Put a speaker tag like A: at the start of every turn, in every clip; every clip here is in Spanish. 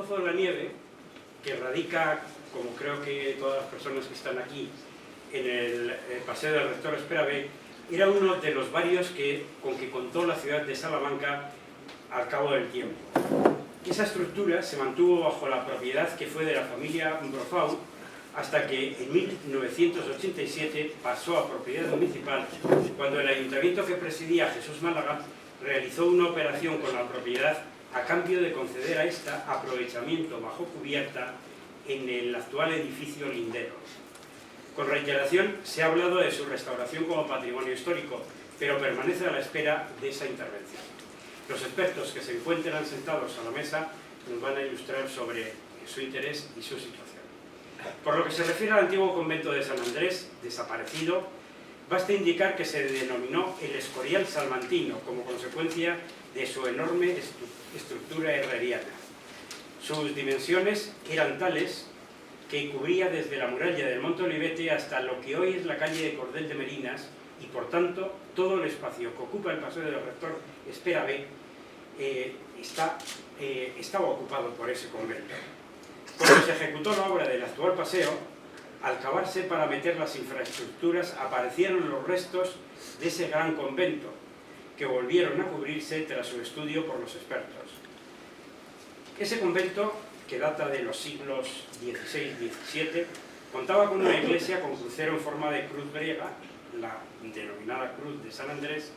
A: Pozo de la Nieve, que radica, como creo que todas las personas que están aquí, en el Paseo del Rector Esperabé, era uno de los varios con que contó la ciudad de Salamanca al cabo del tiempo. Esa estructura se mantuvo bajo la propiedad que fue de la familia Brofau hasta que en 1987 pasó a propiedad municipal, cuando el ayuntamiento que presidía Jesús Málaga realizó una operación con la propiedad a cambio de conceder a esta aprovechamiento bajo cubierta en el actual edificio lindero. Con reiteración se ha hablado de su restauración como patrimonio histórico, pero permanece a la espera de esa intervención. Los expertos que se encuentran sentados a la mesa nos van a ilustrar sobre su interés y su situación. Por lo que se refiere al antiguo convento de San Andrés, desaparecido, basta indicar que se denominó el Escorial Salmantino como consecuencia de su enorme estructura herreriana. Sus dimensiones eran tales que cubría desde la muralla del Monte Olivete hasta lo que hoy es la calle de Cordel de Merinas, y por tanto todo el espacio que ocupa el Paseo del Rector Esperabé estaba ocupado por ese convento. Cuando se ejecutó la obra del actual paseo, al cavarse para meter las infraestructuras aparecieron los restos de ese gran convento, que volvieron a cubrirse tras su estudio por los expertos. Ese convento, que data de los siglos XVI y XVII, contaba con una iglesia con crucero en forma de cruz griega, la denominada Cruz de San Andrés,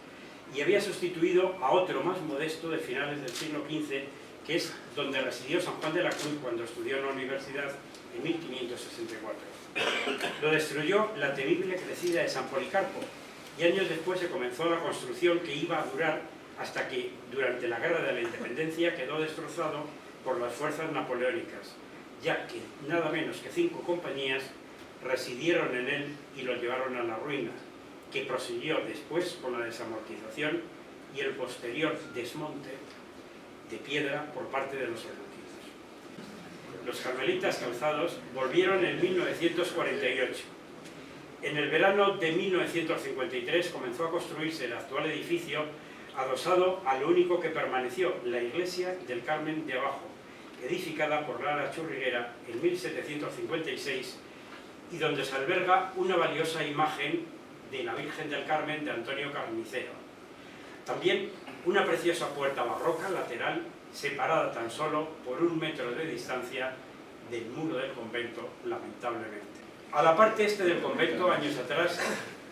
A: y había sustituido a otro más modesto de finales del siglo XV, que es donde residió San Juan de la Cruz cuando estudió en la universidad en 1564. Lo destruyó la temible crecida de San Policarpo, y años después se comenzó la construcción que iba a durar hasta que, durante la Guerra de la Independencia, quedó destrozado por las fuerzas napoleónicas, ya que nada menos que 5 compañías residieron en él y lo llevaron a la ruina, que prosiguió después con la desamortización y el posterior desmonte de piedra por parte de los salmantinos. Los carmelitas calzados volvieron en 1948. En el verano de 1953 comenzó a construirse el actual edificio, adosado a lo único que permaneció, la iglesia del Carmen de Abajo, edificada por Lara Churriguera en 1756, y donde se alberga una valiosa imagen de la Virgen del Carmen de Antonio Carnicero. También una preciosa puerta barroca lateral, separada tan solo por 1 metro de distancia del muro del convento, lamentablemente. A la parte este del convento, años atrás,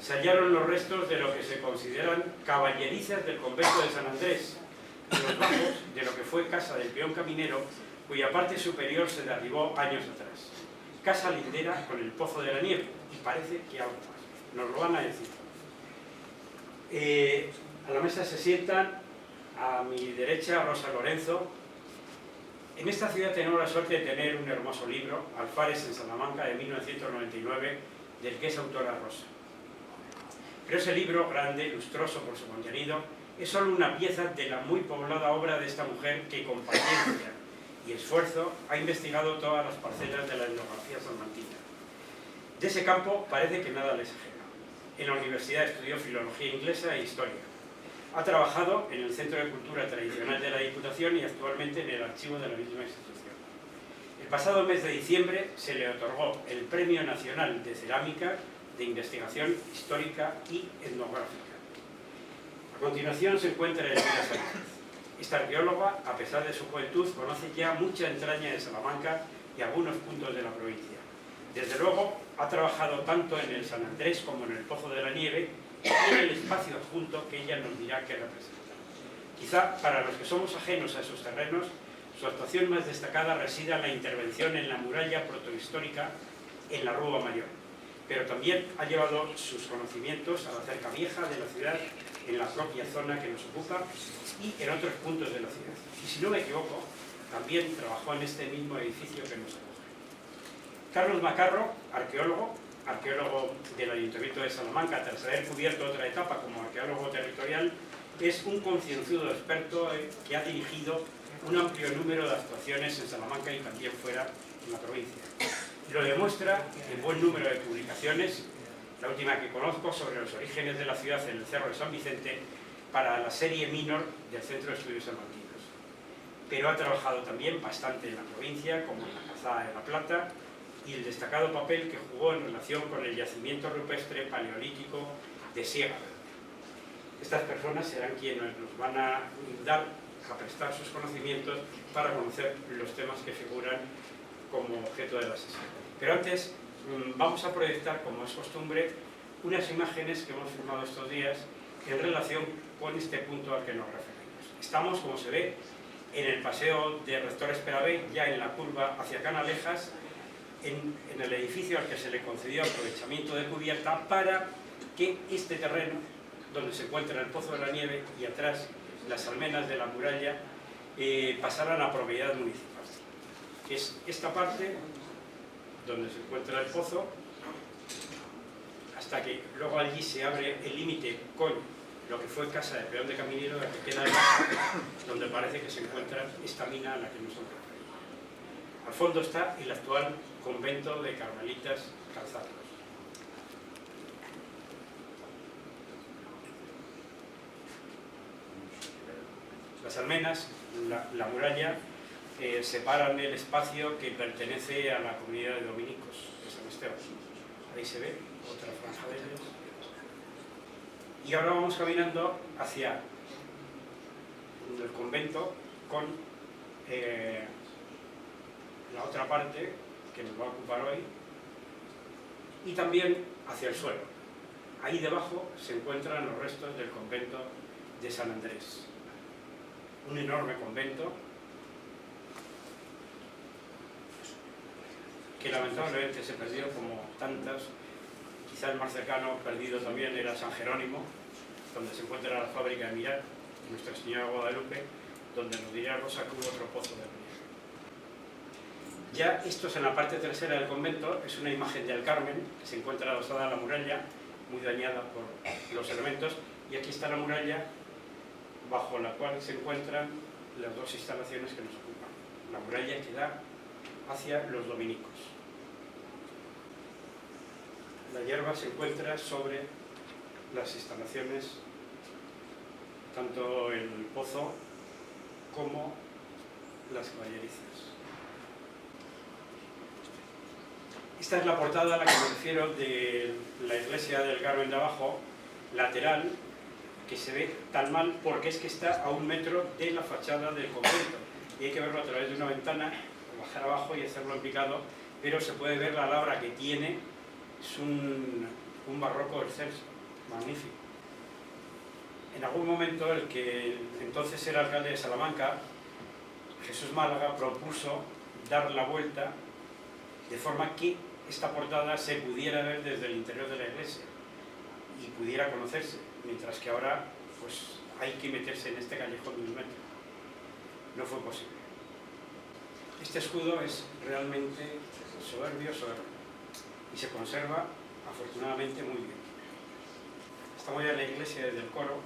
A: se hallaron los restos de lo que se consideran caballerizas del convento de San Andrés, los bajos de lo que fue casa del peón caminero, cuya parte superior se derribó años atrás. Casa lindera con el Pozo de la Nieve, y parece que algo más. Nos lo van a decir. A la mesa se sientan, a mi derecha, Rosa Lorenzo. En esta ciudad tenemos la suerte de tener un hermoso libro, Alfares en Salamanca, de 1999, del que es autora Rosa. Pero ese libro, grande, lustroso por su contenido, es solo una pieza de la muy poblada obra de esta mujer que, con paciencia y esfuerzo, ha investigado todas las parcelas de la etnografía salmantina. De ese campo parece que nada les ajena. En la universidad estudió filología inglesa e historia. Ha trabajado en el Centro de Cultura Tradicional de la Diputación y actualmente en el archivo de la misma institución. El pasado mes de diciembre se le otorgó el Premio Nacional de Cerámica de Investigación Histórica y Etnográfica. A continuación se encuentra Elvira Sánchez. Esta arqueóloga, a pesar de su juventud, conoce ya mucha entraña de Salamanca y algunos puntos de la provincia. Desde luego, ha trabajado tanto en el San Andrés como en el Pozo de la Nieve y en el espacio adjunto que ella nos dirá que representa. Quizá para los que somos ajenos a esos terrenos, su actuación más destacada reside en la intervención en la muralla protohistórica en la Rúa Mayor, pero también ha llevado sus conocimientos a la cerca vieja de la ciudad, en la propia zona que nos ocupa y en otros puntos de la ciudad. Y si no me equivoco, también trabajó en este mismo edificio que nos acoge. Carlos Macarro, arqueólogo del Ayuntamiento de Salamanca, tras haber cubierto otra etapa como arqueólogo territorial, es un concienzudo experto que ha dirigido un amplio número de actuaciones en Salamanca y también fuera en la provincia. Lo demuestra en buen número de publicaciones, la última que conozco sobre los orígenes de la ciudad en el Cerro de San Vicente, para la serie Minor del Centro de Estudios Salmantinos. pero ha trabajado también bastante en la provincia, como en la Calzada de la Plata, y el destacado papel que jugó en relación con el yacimiento rupestre paleolítico de Siega. Estas personas serán quienes nos van a dar a prestar sus conocimientos para conocer los temas que figuran como objeto de la sesión. Pero antes vamos a proyectar, como es costumbre, unas imágenes que hemos filmado estos días en relación con este punto al que nos referimos. Estamos, como se ve, en el paseo de Rector Esperabé, ya en la curva hacia Canalejas, en el edificio al que se le concedió aprovechamiento de cubierta para que este terreno, donde se encuentra el Pozo de la Nieve y atrás las almenas de la muralla, pasaran a propiedad municipal. Es esta parte donde se encuentra el pozo, hasta que luego allí se abre el límite con lo que fue casa de Peón de Caminero, la que queda debajo, donde parece que se encuentra esta mina a la que nos hemos referido. Al fondo está el actual convento de Carmelitas Calzados. Las almenas, la muralla, separan el espacio que pertenece a la comunidad de dominicos de San Esteban. Ahí se ve otra franja de ellos. Y ahora vamos caminando hacia el convento con la otra parte que nos va a ocupar hoy, y también hacia el suelo. Ahí debajo se encuentran los restos del convento de San Andrés. Un enorme convento que lamentablemente se perdió como tantas. Quizá el más cercano perdido también era San Jerónimo, donde se encuentra la fábrica de Mirar, y Nuestra Señora de Guadalupe, donde nos dirá Rosa que hubo otro pozo de Mirar. Ya esto es en la parte trasera del convento, es una imagen del Carmen, que se encuentra adosada a la muralla, muy dañada por los elementos, y aquí está la muralla, bajo la cual se encuentran las dos instalaciones que nos ocupan. La muralla que da hacia los dominicos. La hierba se encuentra sobre las instalaciones, tanto el pozo como las caballerizas. Esta es la portada a la que me refiero de la iglesia del Carmen de abajo, lateral, que se ve tan mal porque es que está a 1 metro de la fachada del convento. Y hay que verlo a través de una ventana, bajar abajo y hacerlo en picado, pero se puede ver la labra que tiene. Es un barroco excelso, magnífico. En algún momento el que entonces era alcalde de Salamanca, Jesús Málaga, propuso dar la vuelta de forma que esta portada se pudiera ver desde el interior de la iglesia y pudiera conocerse, mientras que ahora pues hay que meterse en este callejón de 1 metro. No fue posible. Este escudo es realmente soberbio, y se conserva afortunadamente muy bien. Estamos ya en la iglesia desde el coro,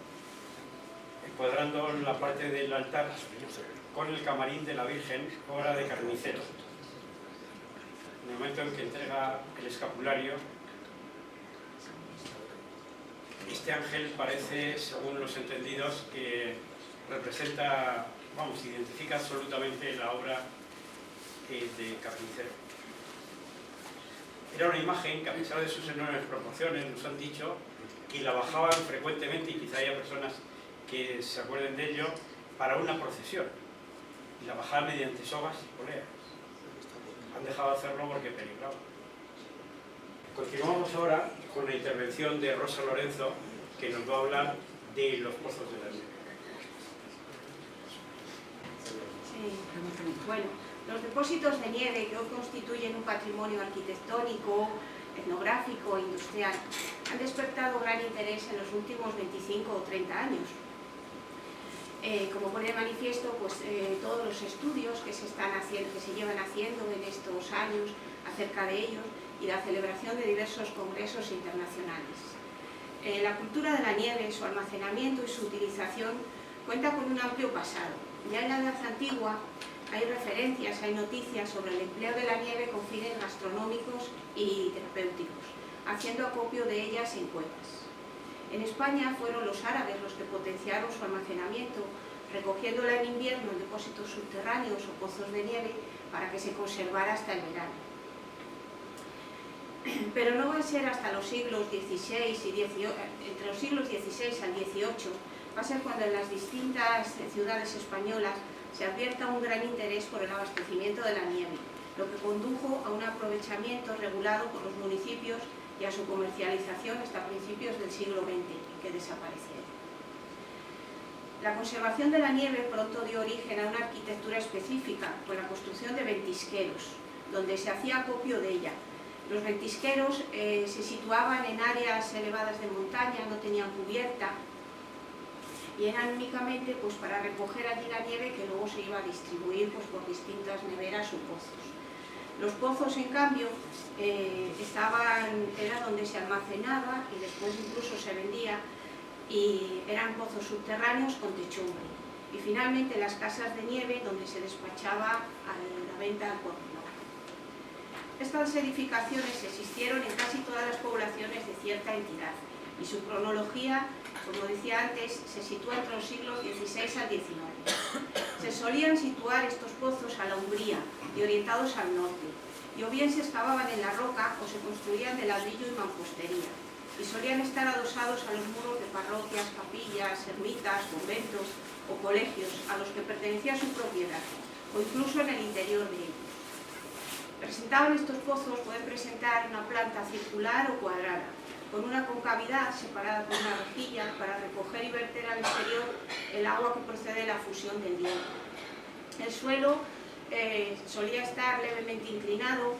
A: encuadrando la parte del altar con el camarín de la Virgen, obra de Carnicero. En el momento en que entrega el escapulario, este ángel parece, según los entendidos, que representa, identifica absolutamente la obra de Carnicero. Era una imagen que, a pesar de sus enormes proporciones, nos han dicho que la bajaban frecuentemente, y quizá haya personas que se acuerden de ello, para una procesión. Y la bajaban mediante sogas y poleas. Han dejado de hacerlo porque peligraba. Continuamos ahora con la intervención de Rosa Lorenzo, que nos va a hablar de los pozos de la nieve.
B: Bueno, los depósitos de nieve, que hoy constituyen un patrimonio arquitectónico, etnográfico e industrial, han despertado gran interés en los últimos 25 o 30 años. Como pone de manifiesto, todos los estudios que se llevan haciendo en estos años acerca de ellos, y la celebración de diversos congresos internacionales. La cultura de la nieve, su almacenamiento y su utilización cuenta con un amplio pasado. Ya en la Edad Antigua hay referencias, hay noticias sobre el empleo de la nieve con fines gastronómicos y terapéuticos, haciendo acopio de ellas en cuevas. En España fueron los árabes los que potenciaron su almacenamiento recogiéndola en invierno en depósitos subterráneos o pozos de nieve para que se conservara hasta el verano. Pero no va a ser hasta los siglos XVI y XVIII, entre los siglos XVI al XVIII, va a ser cuando en las distintas ciudades españolas se advierta un gran interés por el abastecimiento de la nieve, lo que condujo a un aprovechamiento regulado por los municipios y a su comercialización hasta principios del siglo XX, que desaparecieron. La conservación de la nieve pronto dio origen a una arquitectura específica, con la construcción de ventisqueros, donde se hacía acopio de ella. Los ventisqueros se situaban en áreas elevadas de montaña, no tenían cubierta, y eran únicamente pues, para recoger allí la nieve que luego se iba a distribuir pues, por distintas neveras o pozos. Los pozos, en cambio, era donde se almacenaba y después incluso se vendía, y eran pozos subterráneos con techumbre. Y finalmente las casas de nieve donde se despachaba a la venta al pormenor. Estas edificaciones existieron en casi todas las poblaciones de cierta entidad y su cronología, como decía antes, se sitúa entre los siglos XVI al XIX. Se solían situar estos pozos a la umbría y orientados al norte, y o bien se excavaban en la roca o se construían de ladrillo y mampostería, y solían estar adosados a los muros de parroquias, capillas, ermitas, conventos o colegios a los que pertenecía su propiedad, o incluso en el interior de ellos. Estos pozos pueden presentar una planta circular o cuadrada, con una concavidad separada por una rejilla para recoger y verter al exterior el agua que procede de la fusión del hielo. El suelo solía estar levemente inclinado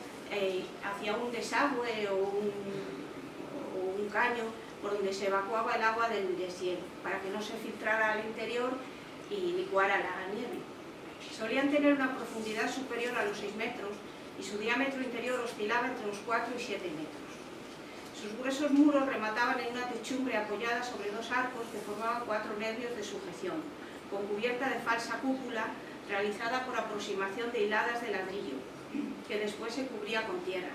B: hacia un desagüe o un caño por donde se evacuaba el agua del deshielo, para que no se filtrara al interior y licuara la nieve. Solían tener una profundidad superior a los 6 metros y su diámetro interior oscilaba entre los 4 y 7 metros. Sus gruesos muros remataban en una techumbre apoyada sobre 2 arcos que formaban 4 nervios de sujeción, con cubierta de falsa cúpula realizada por aproximación de hiladas de ladrillo, que después se cubría con tierra.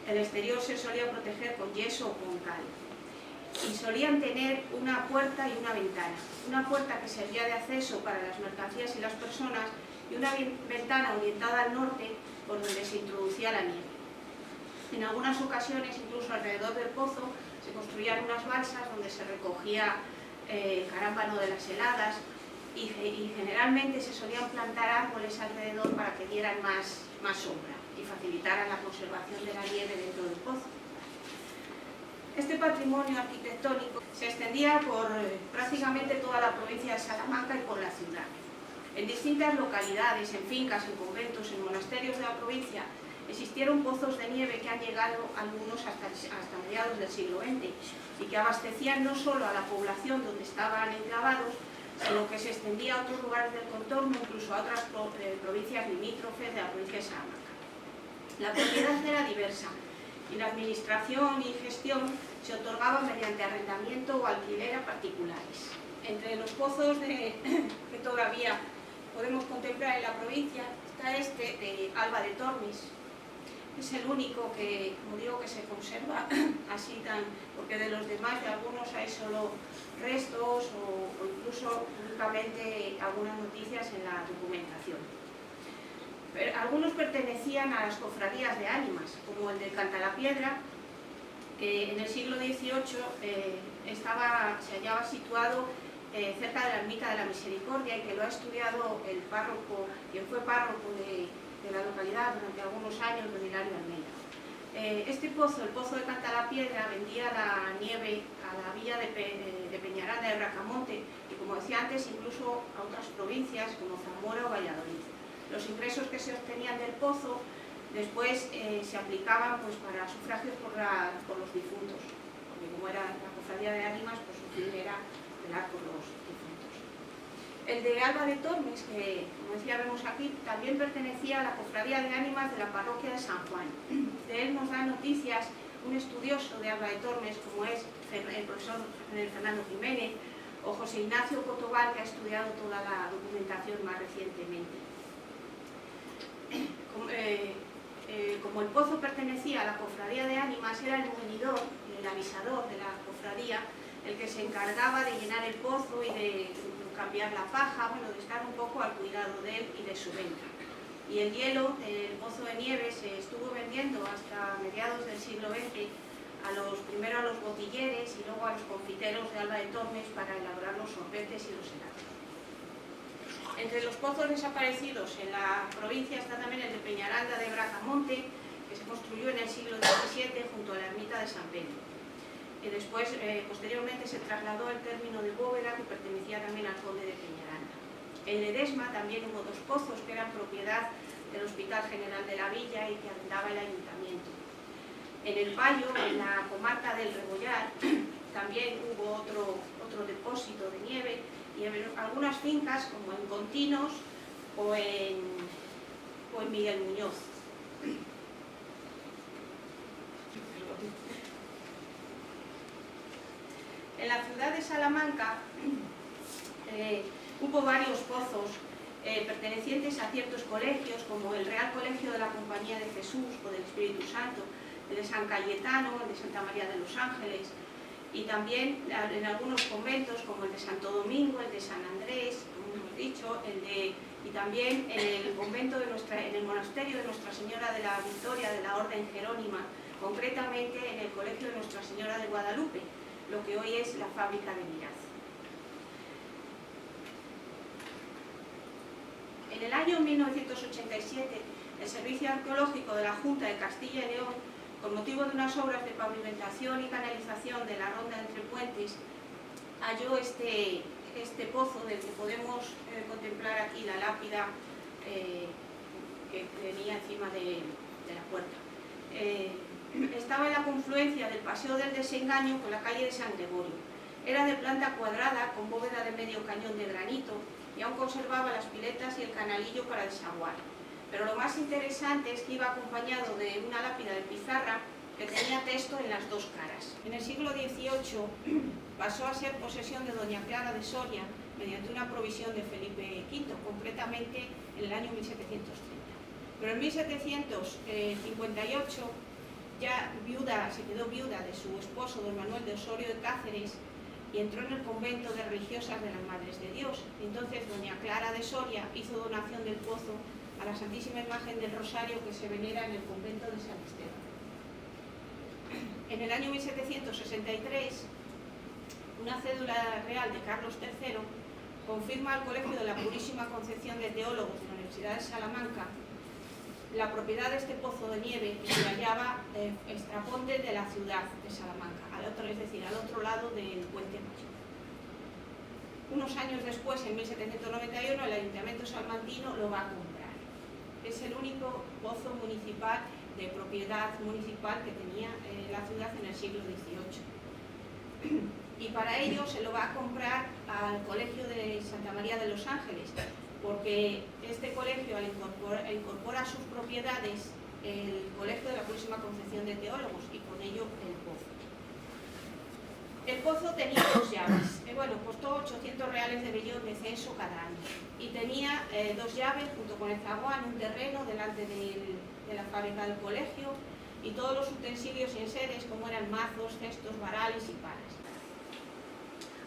B: El exterior se solía proteger con yeso o con cal. Y solían tener una puerta y una ventana. Una puerta que servía de acceso para las mercancías y las personas, y una ventana orientada al norte por donde se introducía la nieve. En algunas ocasiones, incluso alrededor del pozo, se construían unas balsas donde se recogía carámbano de las heladas, y generalmente se solían plantar árboles alrededor para que dieran más sombra y facilitaran la conservación de la nieve dentro del pozo. Este patrimonio arquitectónico se extendía por prácticamente toda la provincia de Salamanca y por la ciudad. En distintas localidades, en fincas, en conventos, en monasterios de la provincia, existieron pozos de nieve que han llegado algunos hasta mediados del siglo XX y que abastecían no solo a la población donde estaban enclavados, sino que se extendía a otros lugares del contorno, incluso a otras provincias limítrofes de la provincia de Salamanca. La propiedad era diversa y la administración y gestión se otorgaban mediante arrendamiento o alquiler a particulares. Entre los pozos que todavía podemos contemplar en la provincia está este de Alba de Tormes. Es el único que, como digo, que se conserva así porque de los demás, de algunos hay solo restos o incluso únicamente algunas noticias en la documentación. Pero algunos pertenecían a las cofradías de ánimas, como el de Cantalapiedra, que en el siglo XVIII se hallaba situado cerca de la ermita de la Misericordia, y que lo ha estudiado el párroco, quien fue párroco de la localidad durante algunos años, don Hilario Almeida. Este pozo, el pozo de Cantalapiedra, vendía la nieve a la villa de Peñaranda de Bracamonte y, como decía antes, incluso a otras provincias como Zamora o Valladolid. Los ingresos que se obtenían del pozo después se aplicaban pues, para sufragios por los difuntos, porque como era la cofradía de ánimas, pues su fin era velar por los difuntos. El de Alba de Tormes, que como decía vemos aquí, también pertenecía a la cofradía de ánimas de la parroquia de San Juan. De él nos da noticias un estudioso de Alba de Tormes, como es el profesor Fernando Jiménez, o José Ignacio Cotobal, que ha estudiado toda la documentación más recientemente. Como el pozo pertenecía a la cofradía de ánimas, era el muñidor, el avisador de la cofradía, el que se encargaba de llenar el pozo y de cambiar la paja, bueno, de estar un poco al cuidado de él y de su venta. Y el hielo del Pozo de Nieve se estuvo vendiendo hasta mediados del siglo XX primero a los botilleres y luego a los confiteros de Alba de Tormes para elaborar los sorbetes y los helados. Entre los pozos desaparecidos en la provincia está también el de Peñaranda de Bracamonte, que se construyó en el siglo XVII junto a la ermita de San Pedro. Y después, posteriormente, se trasladó el término de Bóveda, que pertenecía también al conde de Peñaranda. En Ledesma también hubo dos pozos que eran propiedad del Hospital General de la Villa y que arrendaba el ayuntamiento. En el Bayo, en la comarca del Rebollar, también hubo otro depósito de nieve, y en algunas fincas como en Continos o en Miguel Muñoz. En la ciudad de Salamanca hubo varios pozos pertenecientes a ciertos colegios, como el Real Colegio de la Compañía de Jesús o del Espíritu Santo, el de San Cayetano, el de Santa María de los Ángeles, y también en algunos conventos como el de Santo Domingo, el de San Andrés, como hemos dicho, y también en el convento en el monasterio de Nuestra Señora de la Victoria de la Orden Jerónima, concretamente en el colegio de Nuestra Señora de Guadalupe, lo que hoy es la fábrica de Miraz. En el año 1987, el Servicio Arqueológico de la Junta de Castilla y León, con motivo de unas obras de pavimentación y canalización de la ronda entre puentes, halló este pozo del que podemos contemplar aquí la lápida que venía encima de la puerta. Estaba en la confluencia del Paseo del Desengaño con la calle de San Gregorio. Era de planta cuadrada con bóveda de medio cañón de granito y aún conservaba las piletas y el canalillo para desaguar. Pero lo más interesante es que iba acompañado de una lápida de pizarra que tenía texto en las dos caras. En el siglo XVIII pasó a ser posesión de doña Clara de Soria mediante una provisión de Felipe V, concretamente en el año 1730. Pero en 1758 ya se quedó viuda de su esposo don Manuel de Osorio de Cáceres y entró en el convento de religiosas de las Madres de Dios. Entonces doña Clara de Soria hizo donación del pozo a la Santísima Imagen del Rosario que se venera en el convento de San Esteban. En el año 1763, una cédula real de Carlos III confirma al Colegio de la Purísima Concepción de Teólogos de la Universidad de Salamanca la propiedad de este pozo de nieve que se hallaba extraponte de la ciudad de Salamanca, es decir, al otro lado del Puente Mayor. Unos años después, en 1791, el Ayuntamiento salmantino lo va a comprar. Es el único pozo municipal de propiedad municipal que tenía la ciudad en el siglo XVIII. Y para ello se lo va a comprar al Colegio de Santa María de los Ángeles, porque este colegio incorpora a sus propiedades el Colegio de la Purísima Concepción de Teólogos y con ello el pozo. El pozo tenía dos llaves, costó 800 reales de Bellón de censo cada año y tenía dos llaves junto con el zaguán, un terreno delante de la fábrica del colegio y todos los utensilios y enseres como eran mazos, cestos, varales y palas.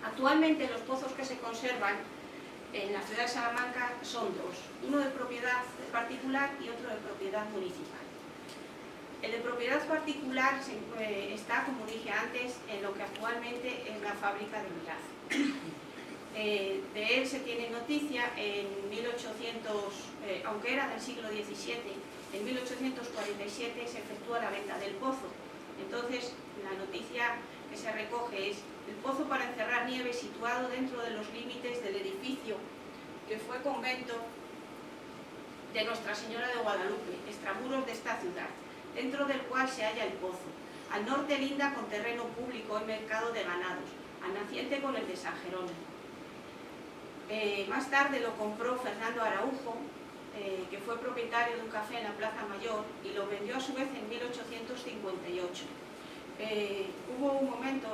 B: Actualmente los pozos que se conservan en la ciudad de Salamanca son dos, uno de propiedad particular y otro de propiedad municipal. El de propiedad particular está, como dije antes, en lo que actualmente es la fábrica de Miraz. De él se tiene noticia en 1800, aunque era del siglo XVII, en 1847 se efectúa la venta del pozo. Entonces, la noticia que se recoge es el pozo para encerrar nieve situado dentro de los límites del edificio que fue convento de Nuestra Señora de Guadalupe, extramuros de esta ciudad, dentro del cual se halla el pozo. Al norte linda con terreno público y mercado de ganados, al naciente con el de San Jerónimo. Más tarde lo compró Fernando Araujo, que fue propietario de un café en la Plaza Mayor y lo vendió a su vez en 1858. Hubo un momento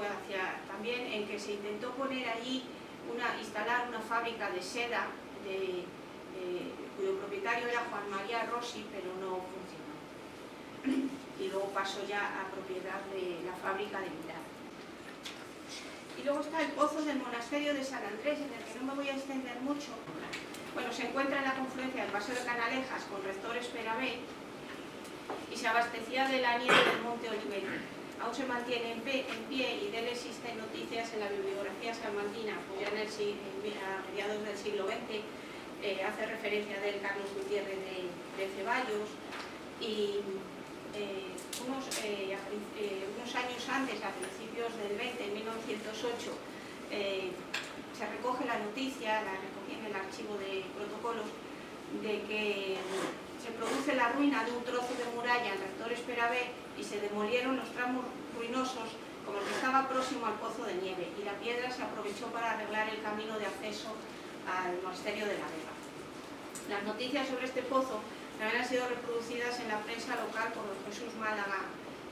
B: también en que se intentó poner allí, instalar una fábrica de seda cuyo propietario era Juan María Rossi, pero no funcionó. Y luego pasó ya a propiedad de la fábrica de Miraz. Y luego está el pozo del monasterio de San Andrés, en el que no me voy a extender mucho. Bueno, se encuentra en la confluencia del Paseo de Canalejas con Rector Esperabé y se abastecía de la nieve del Monte Olivetti. Aún se mantiene en pie y de él existen noticias en la bibliografía salmantina, pues ya a mediados del siglo XX hace referencia de él Carlos Gutiérrez de Ceballos, y unos años antes, a principios del 20, en 1908, se recoge la noticia, la recogí en el archivo de protocolos, de que se produce la ruina de un trozo de muralla en Rector Esperabé y se demolieron los tramos ruinosos como el que estaba próximo al Pozo de Nieve, y la piedra se aprovechó para arreglar el camino de acceso al monasterio de la Vega. Las noticias sobre este pozo también han sido reproducidas en la prensa local por don Jesús Málaga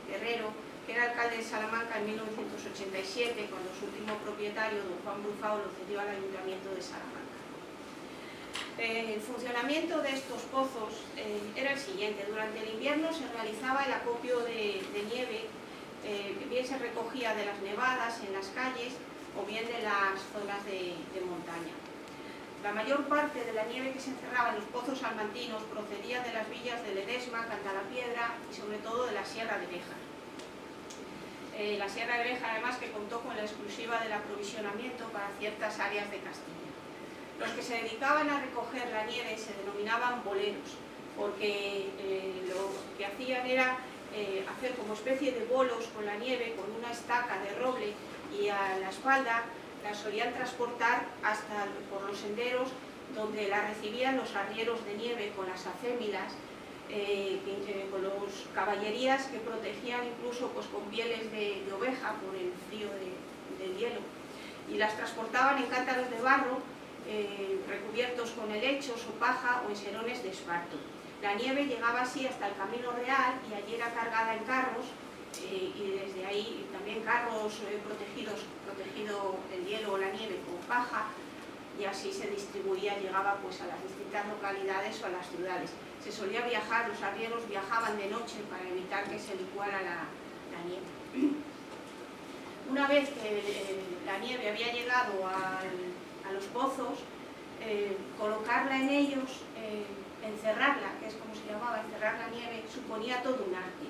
B: Guerrero, que era alcalde de Salamanca en 1987, cuando su último propietario, don Juan Brufao, lo cedió al Ayuntamiento de Salamanca. El funcionamiento de estos pozos era el siguiente. Durante el invierno se realizaba el acopio de nieve, que bien se recogía de las nevadas en las calles o bien de las zonas de montaña. La mayor parte de la nieve que se encerraba en los pozos salmantinos procedía de las villas de Ledesma, Cantalapiedra y sobre todo de la Sierra de Béjar. La Sierra de Béjar, además, que contó con la exclusiva del aprovisionamiento para ciertas áreas de Castilla. Los que se dedicaban a recoger la nieve se denominaban boleros, porque lo que hacían era hacer como especie de bolos con la nieve, con una estaca de roble, y a la espalda la solían transportar hasta por los senderos donde la recibían los arrieros de nieve con las acémilas, con los caballerías que protegían incluso pues, con pieles de oveja por el frío del hielo, y las transportaban en cántaros de barro recubiertos con helechos o paja o en serones de esparto. La nieve llegaba así hasta el Camino Real y allí era cargada en carros, y desde ahí también carros protegido el hielo o la nieve con paja, y así se distribuía, llegaba pues a las distintas localidades o a las ciudades. Se solía viajar, los arrieros viajaban de noche para evitar que se licuara la nieve. Una vez que la nieve había llegado a los pozos, colocarla en ellos, encerrarla, que es como se llamaba, encerrar la nieve, suponía todo un arte.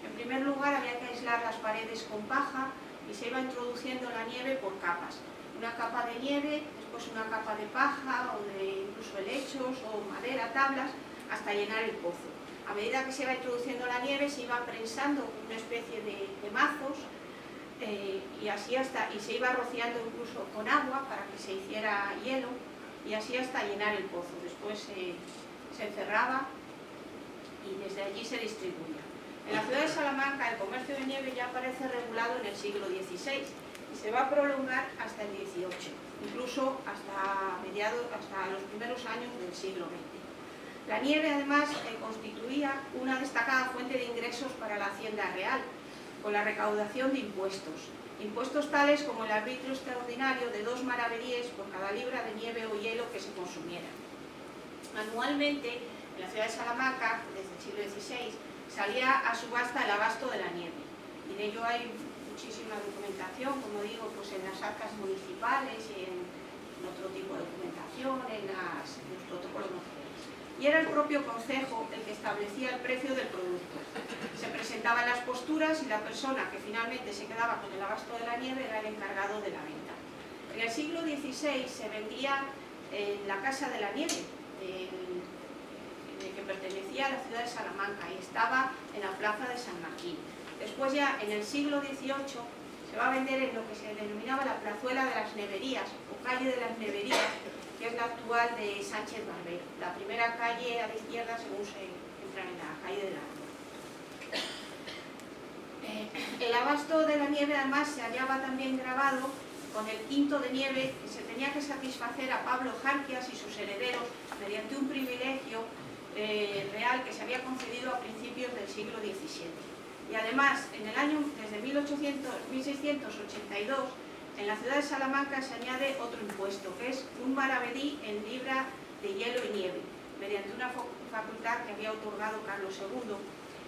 B: En primer lugar había que aislar las paredes con paja y se iba introduciendo la nieve por capas. Una capa de nieve, después una capa de paja o de incluso helechos o madera, tablas, hasta llenar el pozo. A medida que se iba introduciendo la nieve se iba prensando una especie de mazos, y así y se iba rociando incluso con agua para que se hiciera hielo, y así hasta llenar el pozo. Después se encerraba y desde allí se distribuía. En la ciudad de Salamanca el comercio de nieve ya aparece regulado en el siglo XVI y se va a prolongar hasta el XVIII, incluso hasta los primeros años del siglo XX. La nieve además constituía una destacada fuente de ingresos para la Hacienda Real, con la recaudación de impuestos tales como el arbitrio extraordinario de 2 maravedíes por cada libra de nieve o hielo que se consumiera. Anualmente, en la ciudad de Salamanca, desde el siglo XVI, salía a subasta el abasto de la nieve, y de ello hay muchísima documentación, como digo, pues en las arcas municipales y en otro tipo de documentación, en los protocolos notariales. Y era el propio concejo el que establecía el precio del producto. Se presentaban las posturas y la persona que finalmente se quedaba con el abasto de la nieve era el encargado de la venta. En el siglo XVI se vendía en la Casa de la Nieve, que pertenecía a la ciudad de Salamanca y estaba en la plaza de San Martín. Después ya en el siglo XVIII se va a vender en lo que se denominaba la plazuela de las neverías o calle de las neverías, que es la actual de Sánchez Barbero, la primera calle a la izquierda según se entra en la calle de la El abasto de la nieve además se hallaba también grabado con el quinto de nieve que se tenía que satisfacer a Pablo Jarquias y sus herederos mediante un privilegio real que se había concedido a principios del siglo XVII. Y además, desde 1682, en la ciudad de Salamanca se añade otro impuesto, que es un maravedí en libra de hielo y nieve, mediante una facultad que había otorgado Carlos II.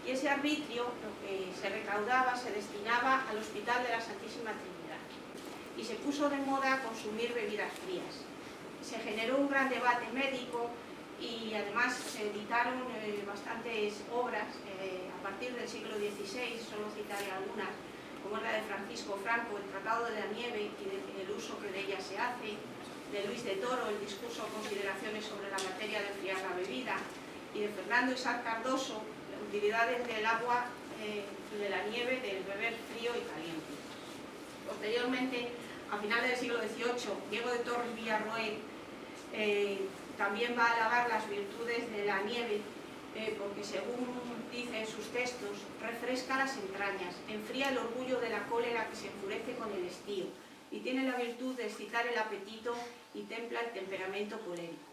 B: Y ese arbitrio, lo que se recaudaba, se destinaba al Hospital de la Santísima Trinidad. y se puso de moda consumir bebidas frías. Se generó un gran debate médico y además se editaron bastantes obras a partir del siglo XVI, solo citaré algunas, como es la de Francisco Franco, el Tratado de la Nieve y el uso que de ella se hace, de Luis de Toro, el discurso o consideraciones sobre la materia de enfriar la bebida, y de Fernando Isaac Cardoso, las utilidades del agua, de la nieve, del beber frío y caliente. Posteriormente, a finales del siglo XVIII, Diego de Torres Villarroel también va a alabar las virtudes de la nieve, porque según dice en sus textos, refresca las entrañas, enfría el orgullo de la cólera que se enfurece con el estío, y tiene la virtud de excitar el apetito y templa el temperamento colérico.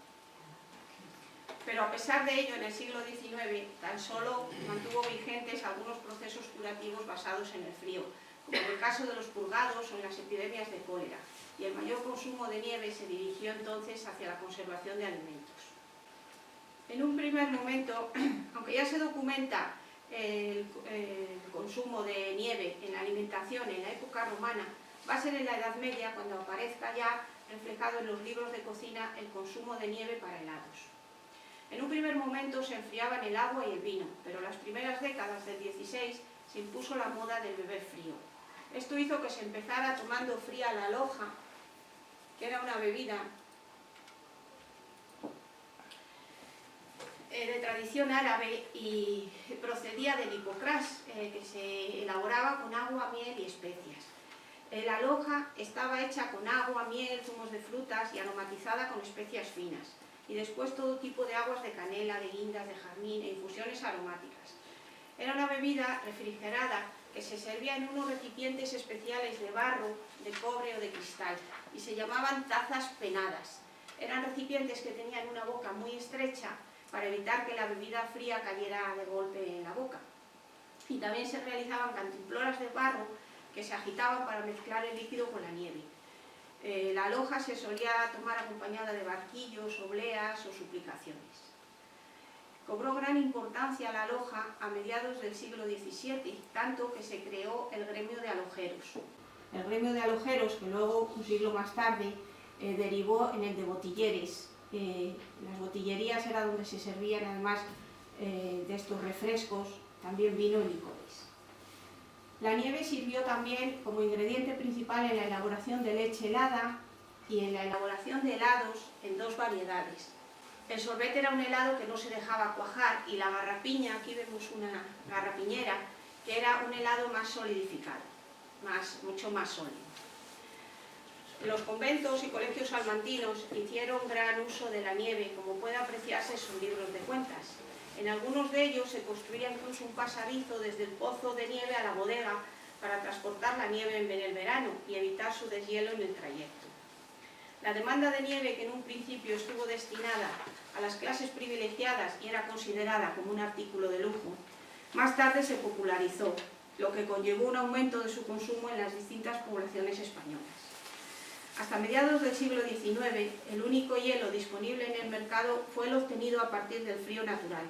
B: Pero a pesar de ello, en el siglo XIX tan solo mantuvo vigentes algunos procesos curativos basados en el frío, como en el caso de los purgados o en las epidemias de cólera, y el mayor consumo de nieve se dirigió entonces hacia la conservación de alimentos. En un primer momento, aunque ya se documenta el consumo de nieve en la alimentación en la época romana, va a ser en la Edad Media cuando aparezca ya reflejado en los libros de cocina el consumo de nieve para helados. En un primer momento se enfriaban el agua y el vino, pero en las primeras décadas del XVI se impuso la moda del beber frío. Esto hizo que se empezara tomando fría la aloja, que era una bebida de tradición árabe y procedía del hipocrás, que se elaboraba con agua, miel y especias. La aloja estaba hecha con agua, miel, zumos de frutas y aromatizada con especias finas, y después todo tipo de aguas de canela, de guindas, de jazmín e infusiones aromáticas. Era una bebida refrigerada que se servía en unos recipientes especiales de barro, de cobre o de cristal, y se llamaban tazas penadas. Eran recipientes que tenían una boca muy estrecha para evitar que la bebida fría cayera de golpe en la boca. Y también se realizaban cantimploras de barro que se agitaban para mezclar el líquido con la nieve. La aloja se solía tomar acompañada de barquillos, obleas o suplicaciones. Cobró gran importancia la aloja a mediados del siglo XVII, tanto que se creó el gremio de alojeros. El gremio de alojeros, que luego, un siglo más tarde, derivó en el de botilleres. Las botillerías era donde se servían, además de estos refrescos, también vino y licores. La nieve sirvió también como ingrediente principal en la elaboración de leche helada y en la elaboración de helados en dos variedades. El sorbete era un helado que no se dejaba cuajar, y la garrapiña, aquí vemos una garrapiñera, que era un helado más solidificado, mucho más sólido. Los conventos y colegios salmantinos hicieron gran uso de la nieve, como puede apreciarse en sus libros de cuentas. En algunos de ellos se construía incluso un pasadizo desde el pozo de nieve a la bodega para transportar la nieve en el verano y evitar su deshielo en el trayecto. La demanda de nieve, que en un principio estuvo destinada a las clases privilegiadas y era considerada como un artículo de lujo, más tarde se popularizó, lo que conllevó un aumento de su consumo en las distintas poblaciones españolas. Hasta mediados del siglo XIX, el único hielo disponible en el mercado fue el obtenido a partir del frío natural,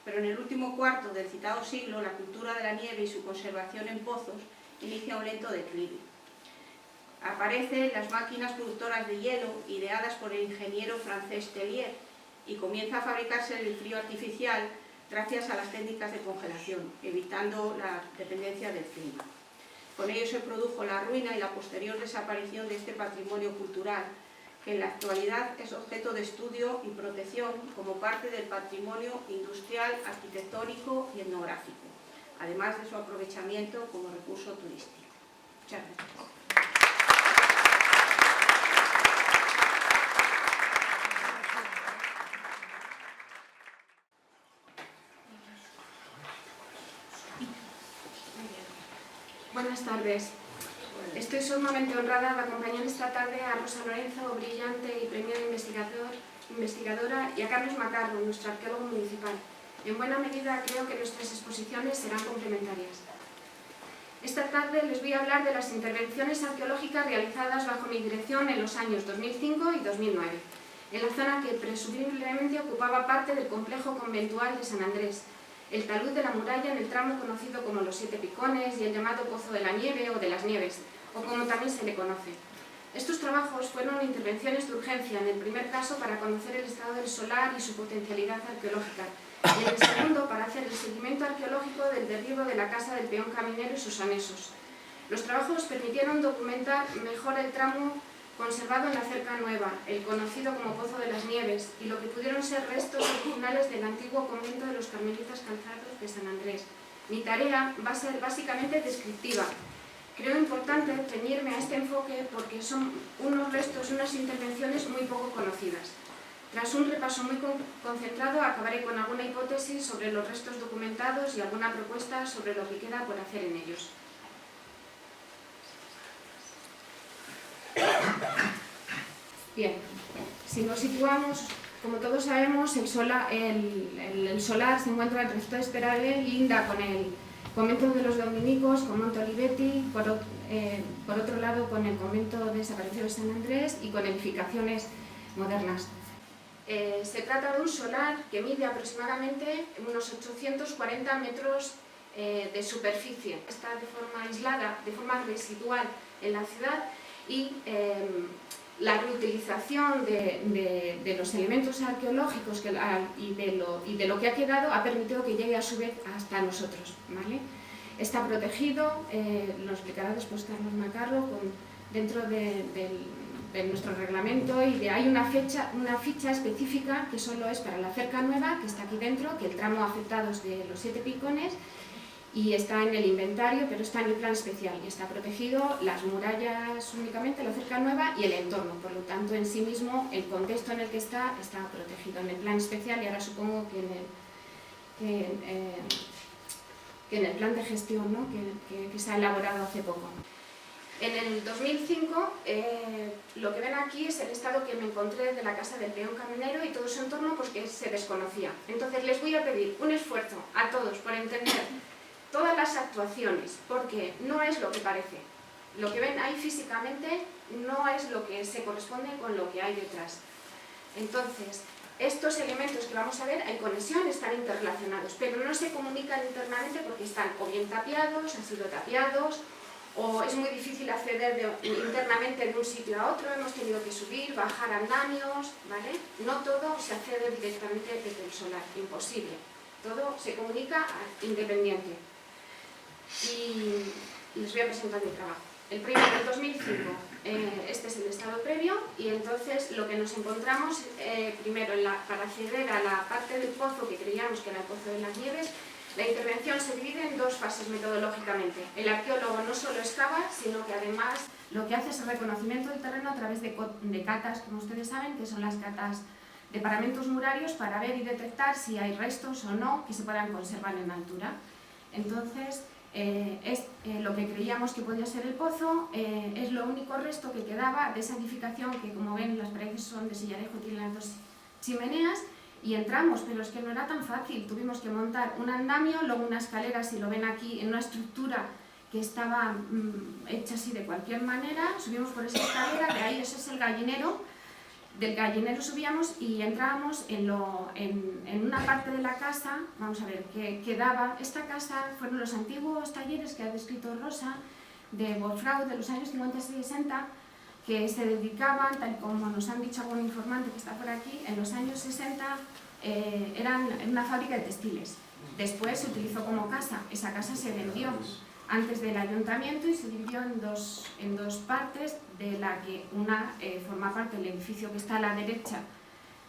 B: pero en el último cuarto del citado siglo, la cultura de la nieve y su conservación en pozos inicia un lento declive. Aparecen las máquinas productoras de hielo, ideadas por el ingeniero francés Tellier, y comienza a fabricarse el frío artificial gracias a las técnicas de congelación, evitando la dependencia del clima. Con ello se produjo la ruina y la posterior desaparición de este patrimonio cultural, que en la actualidad es objeto de estudio y protección como parte del patrimonio industrial, arquitectónico y etnográfico, además de su aprovechamiento como recurso turístico. Muchas gracias.
C: Buenas tardes. Estoy sumamente honrada de acompañar esta tarde a Rosa Lorenzo, brillante y premiada investigadora, y a Carlos Macarro, nuestro arqueólogo municipal. En buena medida creo que nuestras exposiciones serán complementarias. Esta tarde les voy a hablar de las intervenciones arqueológicas realizadas bajo mi dirección en los años 2005 y 2009, en la zona que presumiblemente ocupaba parte del complejo conventual de San Andrés, el talud de la muralla en el tramo conocido como los Siete Picones y el llamado Pozo de la Nieve o de las Nieves, o como también se le conoce. Estos trabajos fueron intervenciones de urgencia, en el primer caso para conocer el estado del solar y su potencialidad arqueológica, y en el segundo para hacer el seguimiento arqueológico del derribo de la casa del peón caminero y sus anexos. Los trabajos permitieron documentar mejor el tramo conservado en la cerca nueva, el conocido como Pozo de las Nieves, y lo que pudieron ser restos originales del antiguo convento de los Carmelitas Calzados de San Andrés. Mi tarea va a ser básicamente descriptiva. Creo importante ceñirme a este enfoque porque son unos restos, unas intervenciones muy poco conocidas. Tras un repaso muy concentrado, acabaré con alguna hipótesis sobre los restos documentados y alguna propuesta sobre lo que queda por hacer en ellos. Bien, si nos situamos, como todos sabemos, el solar se encuentra en Resto Esperale, linda con el convento de los dominicos, con Monte Olivetti, por otro lado con el convento desaparecido de San Andrés y con edificaciones modernas. Se trata de un solar que mide aproximadamente unos 840 metros de superficie. Está de forma aislada, de forma residual en la ciudad, y la reutilización de los elementos arqueológicos y de lo que ha quedado ha permitido que llegue a su vez hasta nosotros, ¿vale? Está protegido, lo explicará después Carlos Macarro, dentro de nuestro reglamento, y hay una ficha específica que solo es para la cerca nueva, que está aquí dentro, que el tramo afectado es de los 7 picones, y está en el inventario, pero está en el plan especial y está protegido las murallas únicamente, la cerca nueva y el entorno. Por lo tanto, en sí mismo, el contexto en el que está protegido en el plan especial, y ahora supongo que en el plan de gestión, ¿no? que se ha elaborado hace poco. En el 2005, lo que ven aquí es el estado que me encontré de la casa del peón caminero y todo su entorno, porque se desconocía. Entonces les voy a pedir un esfuerzo a todos por entender todas las actuaciones, porque no es lo que parece. Lo que ven ahí físicamente no es lo que se corresponde con lo que hay detrás. Entonces, estos elementos que vamos a ver, hay conexión, están interrelacionados, pero no se comunican internamente porque están o bien tapiados, han sido tapiados, o es muy difícil acceder internamente de un sitio a otro, hemos tenido que subir, bajar andamios, ¿vale? No todo se accede directamente desde el solar, imposible. Todo se comunica independiente. Y les voy a presentar mi trabajo. El primero, en 2005, este es el estado previo, y entonces lo que nos encontramos, primero, para acceder a la parte del pozo que creíamos que era el Pozo de las Nieves, la intervención se divide en dos fases metodológicamente. El arqueólogo no solo excava, sino que además lo que hace es el reconocimiento del terreno a través de catas, como ustedes saben, que son las catas de paramentos murarios, para ver y detectar si hay restos o no que se puedan conservar en altura. Entonces, lo que creíamos que podía ser el pozo es lo único resto que quedaba de esa edificación que, como ven, las paredes son de sillarejo, tienen las dos chimeneas, y entramos, pero es que no era tan fácil. Tuvimos que montar un andamio, luego una escalera, si lo ven aquí, en una estructura que estaba hecha así de cualquier manera. Subimos por esa escalera, de ahí ese es el gallinero. Del gallinero subíamos y entrábamos en una parte de la casa. Vamos a ver, que quedaba. Esta casa fueron los antiguos talleres que ha descrito Rosa, de Wolfraud, de los años 50 y 60, que se dedicaban, tal como nos han dicho algún informante que está por aquí, en los años 60 eran una fábrica de textiles. Después se utilizó como casa. Esa casa se vendió antes del ayuntamiento y se dividió en dos partes, de la que una forma parte del edificio que está a la derecha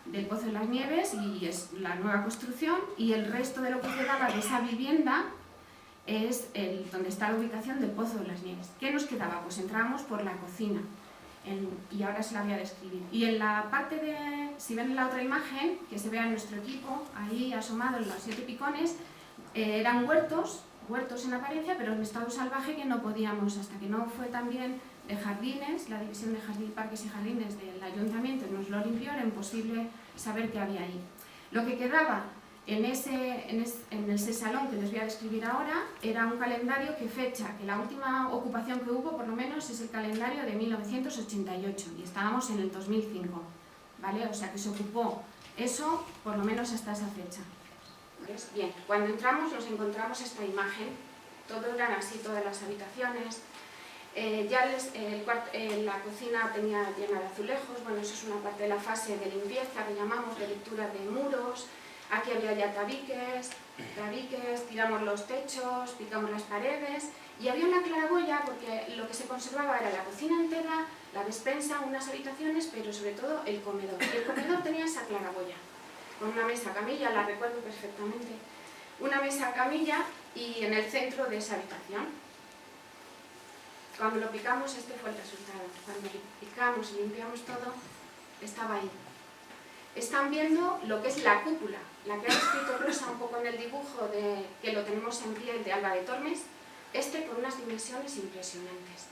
C: del Pozo de las Nieves, y es la nueva construcción, y el resto de lo que quedaba de esa vivienda es donde está la ubicación del Pozo de las Nieves. ¿Qué nos quedaba? Pues entrábamos por la cocina, y ahora se la voy a describir. Y en la parte de, si ven en la otra imagen, que se vea nuestro equipo, ahí asomado en los 7 picones, eran huertos en apariencia, pero en estado salvaje, que no podíamos, hasta que no fue también de jardines, la división de parques y jardines del ayuntamiento nos lo limpió, era imposible saber qué había ahí. Lo que quedaba en ese salón que les voy a describir ahora era un calendario que fecha que la última ocupación que hubo, por lo menos, es el calendario de 1988, y estábamos en el 2005, ¿vale? O sea que se ocupó eso por lo menos hasta esa fecha. Bien, cuando entramos nos encontramos esta imagen. Todo eran así, todas las habitaciones. La cocina tenía llena de azulejos, bueno, eso es una parte de la fase de limpieza que llamamos, de lectura de muros. Aquí había ya tabiques, tiramos los techos, picamos las paredes y había una claraboya porque lo que se conservaba era la cocina entera, la despensa, unas habitaciones, pero sobre todo el comedor. Y el comedor tenía esa claraboya, con una mesa camilla, la recuerdo perfectamente, una mesa camilla y en el centro de esa habitación. Cuando lo picamos, este fue el resultado. Cuando picamos y limpiamos todo, estaba ahí. Están viendo lo que es la cúpula, la que ha escrito Rosa un poco en el dibujo que lo tenemos en piel de Alba de Tormes, con unas dimensiones impresionantes.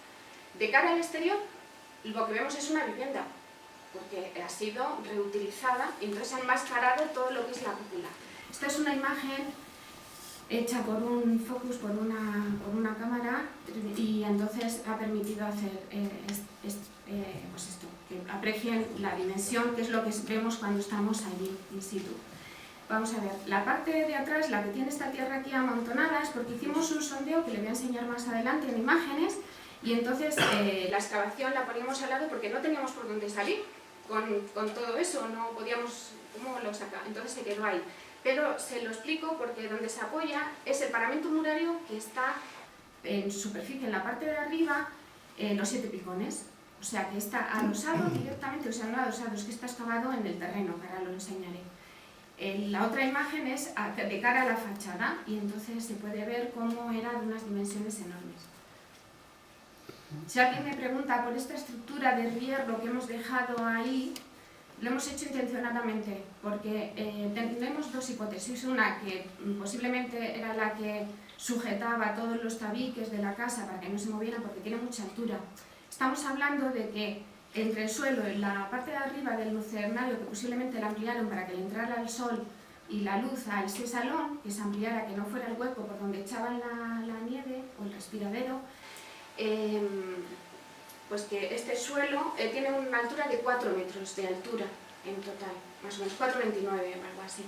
C: De cara al exterior, lo que vemos es una vivienda, porque ha sido reutilizada y entonces ha enmascarado todo lo que es la cúpula. Esta es una imagen hecha por un focus, por una cámara, y entonces ha permitido hacer pues esto, que aprecien la dimensión, que es lo que vemos cuando estamos allí in situ. Vamos a ver, la parte de atrás, la que tiene esta tierra aquí amontonada, es porque hicimos un sondeo que le voy a enseñar más adelante en imágenes, y entonces la excavación la poníamos al lado porque no teníamos por dónde salir con todo eso, no podíamos, ¿cómo lo saca? Entonces se quedó ahí. Pero se lo explico porque donde se apoya es el paramento murario que está en superficie, en la parte de arriba, los 7 picones. O sea que está adosado directamente, o sea, no adosado, es que está excavado en el terreno, que ahora lo enseñaré. La otra imagen es de cara a la fachada y entonces se puede ver cómo era de unas dimensiones enormes. Si alguien me pregunta por esta estructura de hierro que hemos dejado ahí, lo hemos hecho intencionadamente, porque tenemos dos hipótesis. Una, que posiblemente era la que sujetaba todos los tabiques de la casa para que no se movieran porque tiene mucha altura. Estamos hablando de que entre el suelo y la parte de arriba del lucernario, que posiblemente la ampliaron para que le entrara el sol y la luz a ese salón, que se ampliara, que no fuera el hueco por donde echaban la nieve o el respiradero, pues que este suelo tiene una altura de 4 metros de altura en total, más o menos 4,29 o algo así.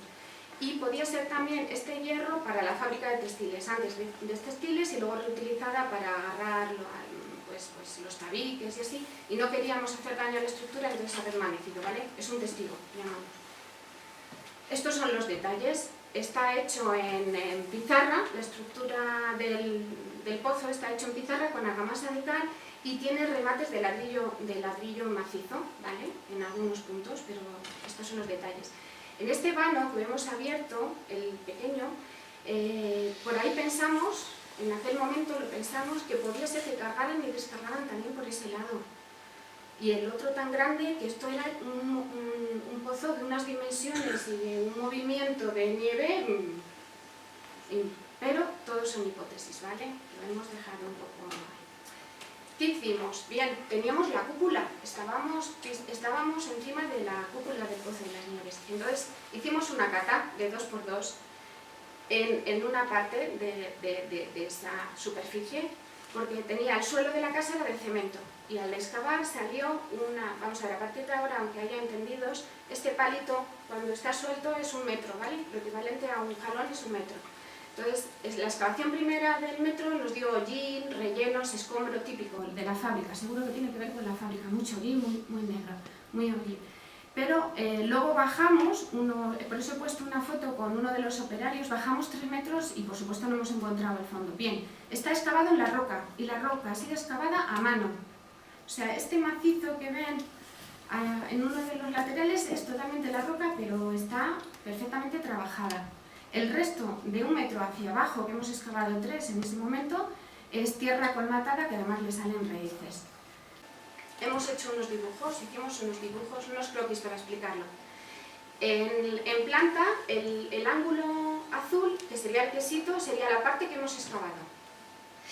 C: Y podía ser también este hierro para la fábrica de textiles, antes de textiles y luego reutilizada para agarrar pues los tabiques y así, y no queríamos hacer daño a la estructura, entonces ha permanecido, ¿vale? Es un testigo, llamamos. Estos son los detalles. Está hecho en pizarra, la estructura del pozo está hecho en pizarra con argamasa de cal y tiene remates de ladrillo macizo, ¿vale? En algunos puntos, pero estos son los detalles. En este vano que hemos abierto, el pequeño, por ahí pensamos, en aquel momento lo pensamos, que podía ser que cargaran y descargaran también por ese lado. Y el otro tan grande, que esto era un pozo de unas dimensiones y de un movimiento de nieve, pero todos son hipótesis, ¿vale? Lo hemos dejado un poco ahí. ¿Qué hicimos? Bien, teníamos la cúpula, estábamos encima de la cúpula del Pozo de las Nieves. Entonces hicimos una cata de 2×2 en una parte de esa superficie, porque tenía el suelo de la casa era de cemento y al excavar salió vamos a ver, a partir de ahora, aunque haya entendidos, este palito cuando está suelto es 1 metro, ¿vale? Lo equivalente a un jalón es 1 metro. Entonces, la excavación primera del metro nos dio hollín, rellenos, escombro típico de la fábrica, seguro que tiene que ver con la fábrica, mucho hollín, muy negro, muy hollín. Pero luego bajamos, por eso he puesto una foto con uno de los operarios, bajamos 3 metros y por supuesto no hemos encontrado el fondo. Bien, está excavado en la roca y la roca ha sido excavada a mano. O sea, este macizo que ven en uno de los laterales es totalmente la roca, pero está perfectamente trabajada. El resto de 1 metro hacia abajo, que hemos excavado 3 en ese momento, es tierra colmatada que además le salen raíces. Hemos hecho hicimos unos dibujos, unos croquis para explicarlo. En planta, el ángulo azul, que sería el quesito, sería la parte que hemos excavado.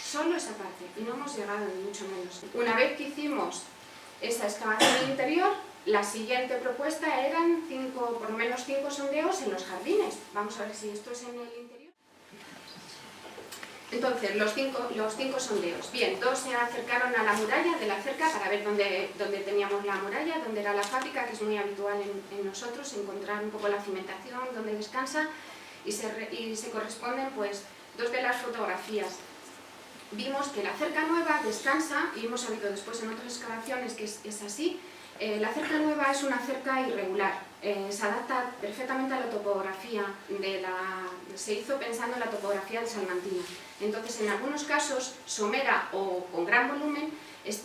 C: Solo esa parte, y no hemos llegado ni mucho menos. Una vez que hicimos esa excavación interior, la siguiente propuesta eran por lo menos 5 sondeos en los jardines. Vamos a ver si esto es en el interior. Entonces, los cinco sondeos. Bien, 2 se acercaron a la muralla de la cerca para ver dónde teníamos la muralla, dónde era la fábrica, que es muy habitual en nosotros, encontrar un poco la cimentación, dónde descansa, y se corresponden pues 2 de las fotografías. vimos que la cerca nueva descansa, y hemos sabido después en otras excavaciones que es así. La cerca nueva es una cerca irregular, se adapta perfectamente a la topografía se hizo pensando en la topografía de Salmantina. Entonces, en algunos casos, somera o con gran volumen,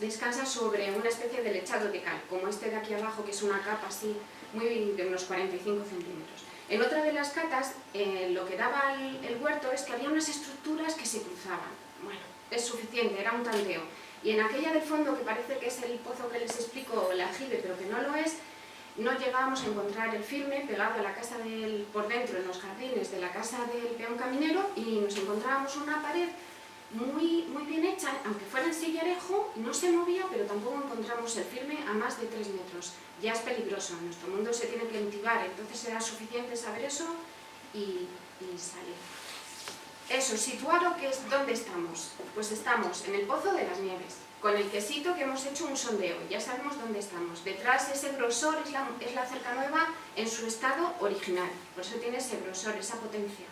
C: descansa sobre una especie de lechado de cal, como este de aquí abajo, que es una capa así, de unos 45 centímetros. En otra de las catas, lo que daba el huerto es que había unas estructuras que se cruzaban. Bueno, es suficiente, era un tanteo. Y en aquella del fondo, que parece que es el pozo que les explico, el aljibe, pero que no lo es, no llegábamos a encontrar el firme pegado a la casa por dentro, en los jardines de la casa del peón caminero, y nos encontrábamos una pared muy bien hecha, aunque fuera en sillarejo, no se movía, pero tampoco encontramos el firme a más de 3 metros. Ya es peligroso, en nuestro mundo se tiene que entibar, entonces era suficiente saber eso y salir. Eso, situado, que es ¿dónde estamos? Pues estamos en el Pozo de las Nieves, con el quesito que hemos hecho un sondeo, ya sabemos dónde estamos. Detrás ese grosor es la cerca nueva en su estado original, por eso tiene ese grosor, esa potencia.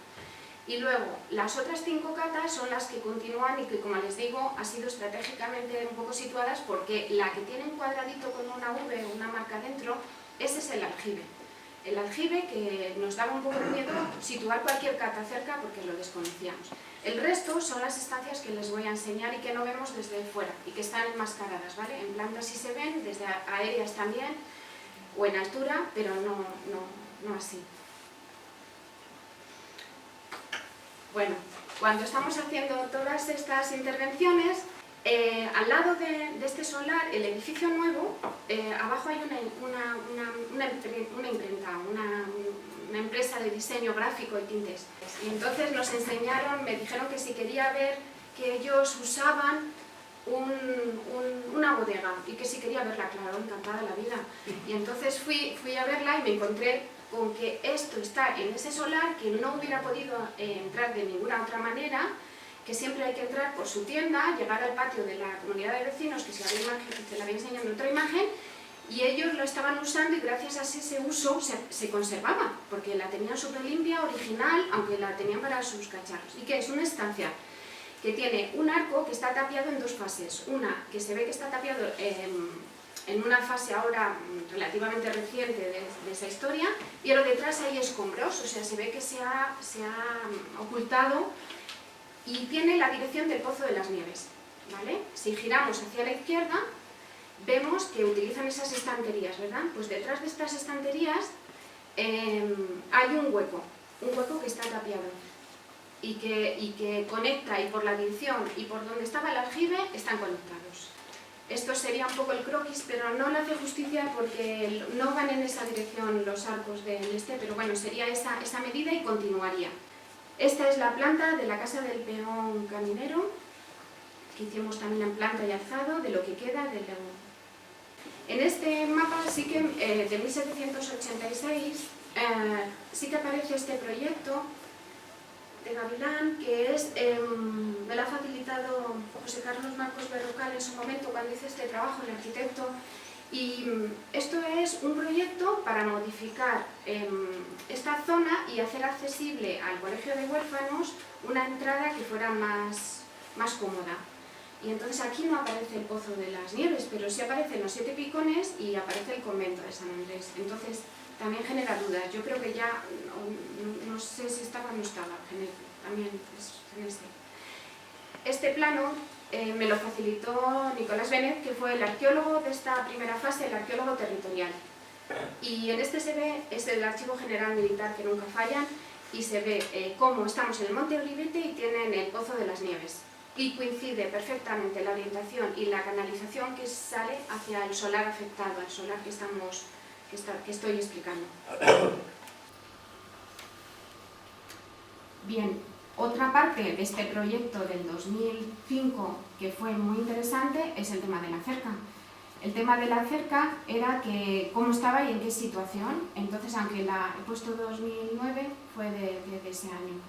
C: Y luego, las otras 5 catas son las que continúan y que, como les digo, han sido estratégicamente un poco situadas, porque la que tiene un cuadradito con una V o una marca dentro, ese es el aljibe. El aljibe, que nos daba un poco de miedo situar cualquier cata cerca porque lo desconocíamos. El resto son las estancias que les voy a enseñar y que no vemos desde fuera y que están enmascaradas, ¿vale? En planta sí se ven, desde aéreas también, o en altura, pero no así. Bueno, cuando estamos haciendo todas estas intervenciones, al lado de este solar, el edificio nuevo, abajo hay una imprenta, una empresa de diseño gráfico y tintes. Y entonces nos enseñaron, me dijeron que si quería ver que ellos usaban una bodega y que si quería verla, claro, encantada la vida. Y entonces fui a verla y me encontré con que esto está en ese solar, que no hubiera podido entrar de ninguna otra manera, que siempre hay que entrar por su tienda, llegar al patio de la comunidad de vecinos, que se la había enseñado en otra imagen, y ellos lo estaban usando y gracias a ese uso se conservaba, porque la tenían súper limpia, original, aunque la tenían para sus cacharros. ¿Y qué es? Una estancia que tiene un arco que está tapiado en 2 fases. Una que se ve que está tapiado en una fase ahora relativamente reciente de esa historia, y lo detrás hay escombros, o sea, se ve que se ha ocultado, y tiene la dirección del Pozo de las Nieves, ¿vale? Si giramos hacia la izquierda, vemos que utilizan esas estanterías, ¿verdad? Pues detrás de estas estanterías hay un hueco que está tapiado y que conecta, y por la dirección y por donde estaba el aljibe están conectados. Esto sería un poco el croquis, pero no le hace justicia porque no van en esa dirección los arcos del pero bueno, sería esa medida y continuaría. Esta es la planta de la casa del peón caminero, que hicimos también en planta y alzado, de lo que queda del león. En este mapa sí que, de 1786, sí que aparece este proyecto de Gavilán, que me lo ha facilitado José Carlos Marcos Berrocal en su momento cuando hice este trabajo, el arquitecto. Y esto es un proyecto para modificar esta zona y hacer accesible al colegio de huérfanos una entrada que fuera más cómoda. Y entonces aquí no aparece el Pozo de las Nieves, pero sí aparecen los 7 picones y aparece el convento de San Andrés. Entonces también genera dudas. Yo creo que ya, no sé si estaba o no estaba, también es en este plano. Me lo facilitó Nicolás Benet, que fue el arqueólogo de esta primera fase, el arqueólogo territorial. Y en este se ve, es el Archivo General Militar, que nunca fallan, y se ve cómo estamos en el Monte Olivete y tienen el Pozo de las Nieves. Y coincide perfectamente la orientación y la canalización que sale hacia el solar afectado, al solar que estoy explicando. Bien. Otra parte de este proyecto del 2005 que fue muy interesante es el tema de la cerca. El tema de la cerca era que cómo estaba y en qué situación. Entonces, aunque he puesto 2009, fue de ese año.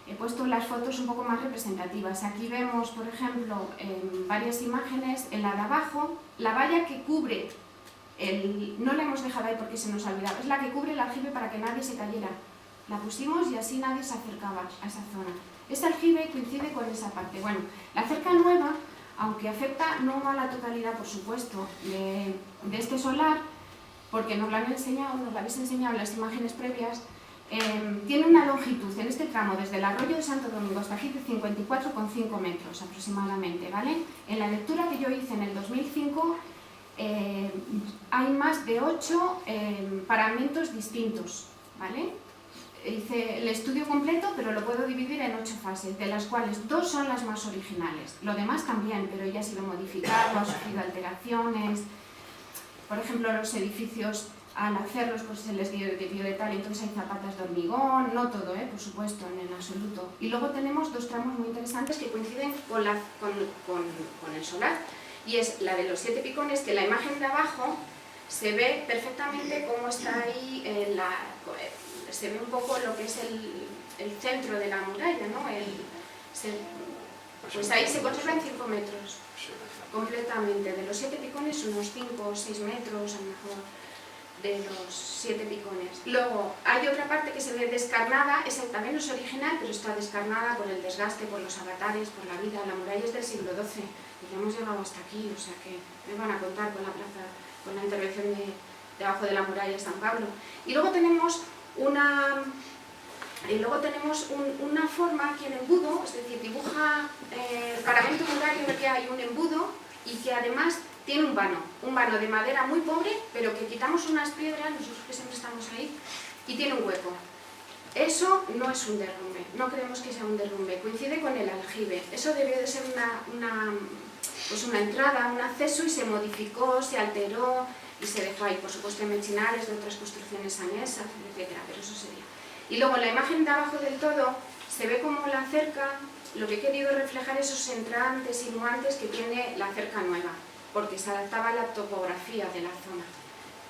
C: He puesto las fotos un poco más representativas. Aquí vemos, por ejemplo, en varias imágenes, en la de abajo, la valla que cubre, no la hemos dejado ahí porque se nos ha olvidado, es la que cubre el aljibe para que nadie se cayera. La pusimos y así nadie se acercaba a esa zona. Ese aljibe coincide con esa parte. Bueno, la cerca nueva, aunque afecta no a la totalidad, por supuesto, de este solar, porque nos la habéis enseñado en las imágenes previas, tiene una longitud en este tramo desde el arroyo de Santo Domingo hasta aquí de 54,5 metros aproximadamente, ¿vale? En la lectura que yo hice en el 2005 hay más de 8 paramentos distintos, ¿vale? Hice el estudio completo, pero lo puedo dividir en 8 fases, de las cuales 2 son las más originales. Lo demás también, pero ya ha sido modificado, ha sufrido alteraciones. Por ejemplo, los edificios, al hacerlos, pues se les debió de tal, entonces hay zapatas de hormigón, no todo, por supuesto, en absoluto. Y luego tenemos 2 tramos muy interesantes que coinciden con el solar, y es la de los 7 picones, que la imagen de abajo se ve perfectamente cómo está ahí, se ve un poco lo que es el centro de la muralla, ¿no? Pues ahí se conservan 5 metros, completamente. De los 7 picones, unos 5 o 6 metros, a lo mejor, de los 7 picones. Luego, hay otra parte que se ve descarnada, esa también no es original, pero está descarnada por el desgaste, por los avatares, por la vida. La muralla es del siglo XII, y ya hemos llegado hasta aquí, o sea que me van a contar con la plaza, con la intervención debajo de la muralla de San Pablo. Y luego tenemos una forma aquí en embudo, es decir, dibuja el paramento murario en el que hay un embudo y que además tiene un vano de madera muy pobre, pero que quitamos unas piedras, nosotros que siempre estamos ahí, y tiene un hueco. Eso no es un derrumbe, no creemos que sea un derrumbe, coincide con el aljibe. Eso debió de ser una entrada, un acceso, y se modificó, se alteró y se dejó ahí, por supuesto, en mechinales de otras construcciones anesas, etc. Pero eso sería. Y luego en la imagen de abajo del todo se ve como la cerca, lo que he querido reflejar esos entrantes, sinuantes que tiene la cerca nueva, porque se adaptaba a la topografía de la zona.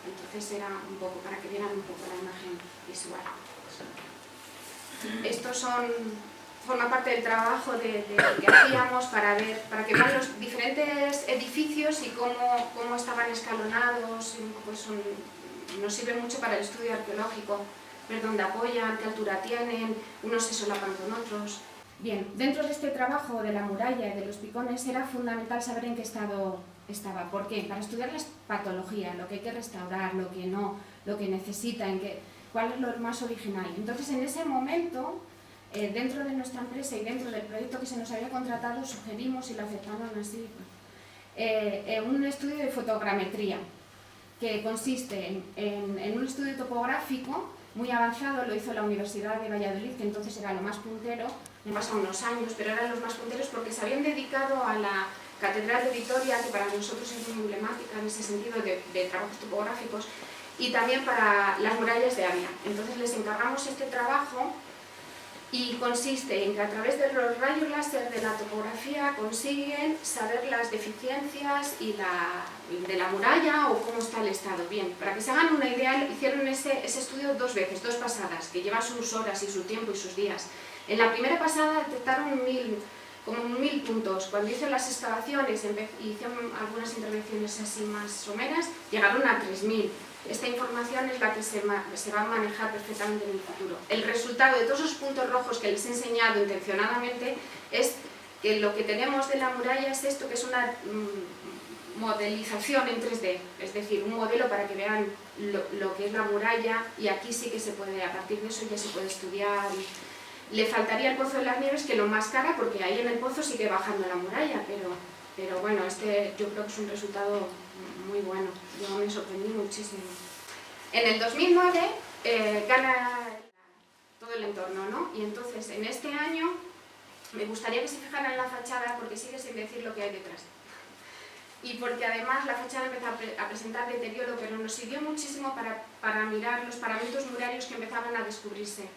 C: Entonces era un poco, para que vieran un poco la imagen visual. Estos forma parte del trabajo que hacíamos para que vean los diferentes edificios y cómo estaban escalonados. Pues nos sirve mucho para el estudio arqueológico, ver dónde apoyan, qué altura tienen, unos se solapan con otros. Bien, dentro de este trabajo de la muralla y de los picones era fundamental saber en qué estado estaba. ¿Por qué? Para estudiar las patologías, lo que hay que restaurar, lo que no, lo que necesita, cuál es lo más original. Entonces, en ese momento, dentro de nuestra empresa y dentro del proyecto que se nos había contratado, sugerimos, y lo aceptaron así, un estudio de fotogrametría, que consiste en un estudio topográfico muy avanzado. Lo hizo la Universidad de Valladolid, que entonces era lo más puntero, me pasan unos años, pero eran los más punteros porque se habían dedicado a la Catedral de Vitoria, que para nosotros es muy emblemática en ese sentido de trabajos topográficos, y también para las murallas de Ávila. Entonces les encargamos este trabajo, y consiste en que a través de los rayos láser de la topografía consiguen saber las deficiencias de la muralla o cómo está el estado. Bien, para que se hagan una idea, hicieron ese estudio 2 veces, 2 pasadas, que lleva sus horas y su tiempo y sus días. En la primera pasada detectaron como 1000 puntos. Cuando hice las excavaciones, hicieron algunas intervenciones así más someras, llegaron a 3000. Esta información es la que se va a manejar perfectamente en el futuro. El resultado de todos esos puntos rojos que les he enseñado intencionadamente es que lo que tenemos de la muralla es esto, que es una modelización en 3D, es decir, un modelo para que vean lo que es la muralla, y aquí sí que se puede, a partir de eso ya se puede estudiar. Le faltaría el Pozo de las Nieves, que lo enmascara, porque ahí en el pozo sigue bajando la muralla, pero bueno, yo creo que es un resultado muy bueno. Yo me sorprendí muchísimo. En el 2009 gana todo el entorno, ¿no? Y entonces en este año me gustaría que se fijaran en la fachada, porque sigue sin decir lo que hay detrás. Y porque además la fachada empezó a presentar deterioro, pero nos sirvió muchísimo para mirar los paramentos murarios que empezaban a descubrirse.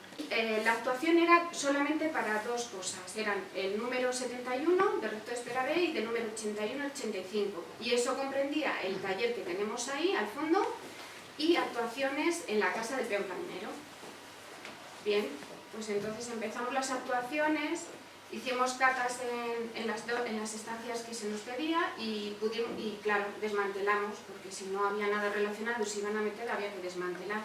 C: La actuación era solamente para 2 cosas, eran el número 71 de Recto Espera B y del número 81 al 85. Y eso comprendía el taller que tenemos ahí al fondo y actuaciones en la casa del peón caminero. Bien, pues entonces empezamos las actuaciones. Hicimos catas en las estancias que se nos pedía y claro, desmantelamos, porque si no había nada relacionado, si iban a meter había que desmantelar.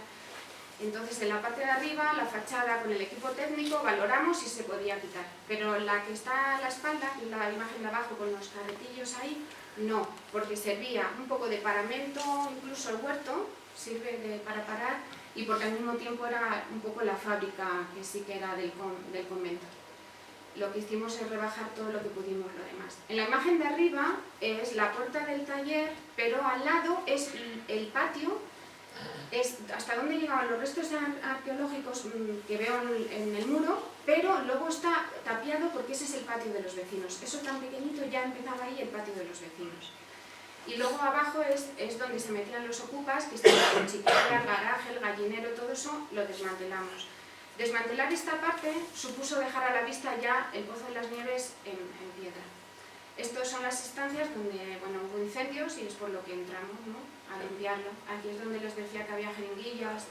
C: Entonces, en la parte de arriba, la fachada con el equipo técnico, valoramos si se podía quitar. Pero la que está a la espalda, la imagen de abajo con los carretillos ahí, no, porque servía un poco de paramento, incluso el huerto sirve para parar, y porque al mismo tiempo era un poco la fábrica que sí que era del convento. Lo que hicimos es rebajar todo lo que pudimos, lo demás. En la imagen de arriba es la puerta del taller, pero al lado es el patio, es hasta donde llegaban los restos arqueológicos que veo en el muro, pero luego está tapiado porque ese es el patio de los vecinos. Eso tan pequeñito, ya empezaba ahí el patio de los vecinos. Y luego abajo es donde se metían los ocupas, que está la chiquera, el garaje, el gallinero, todo eso lo desmantelamos. Desmantelar esta parte supuso dejar a la vista ya el Pozo de las Nieves en piedra. Estas son las estancias donde hubo incendios y es por lo que entramos, ¿no?, a limpiarlo. Aquí es donde les decía que había jeringuillas,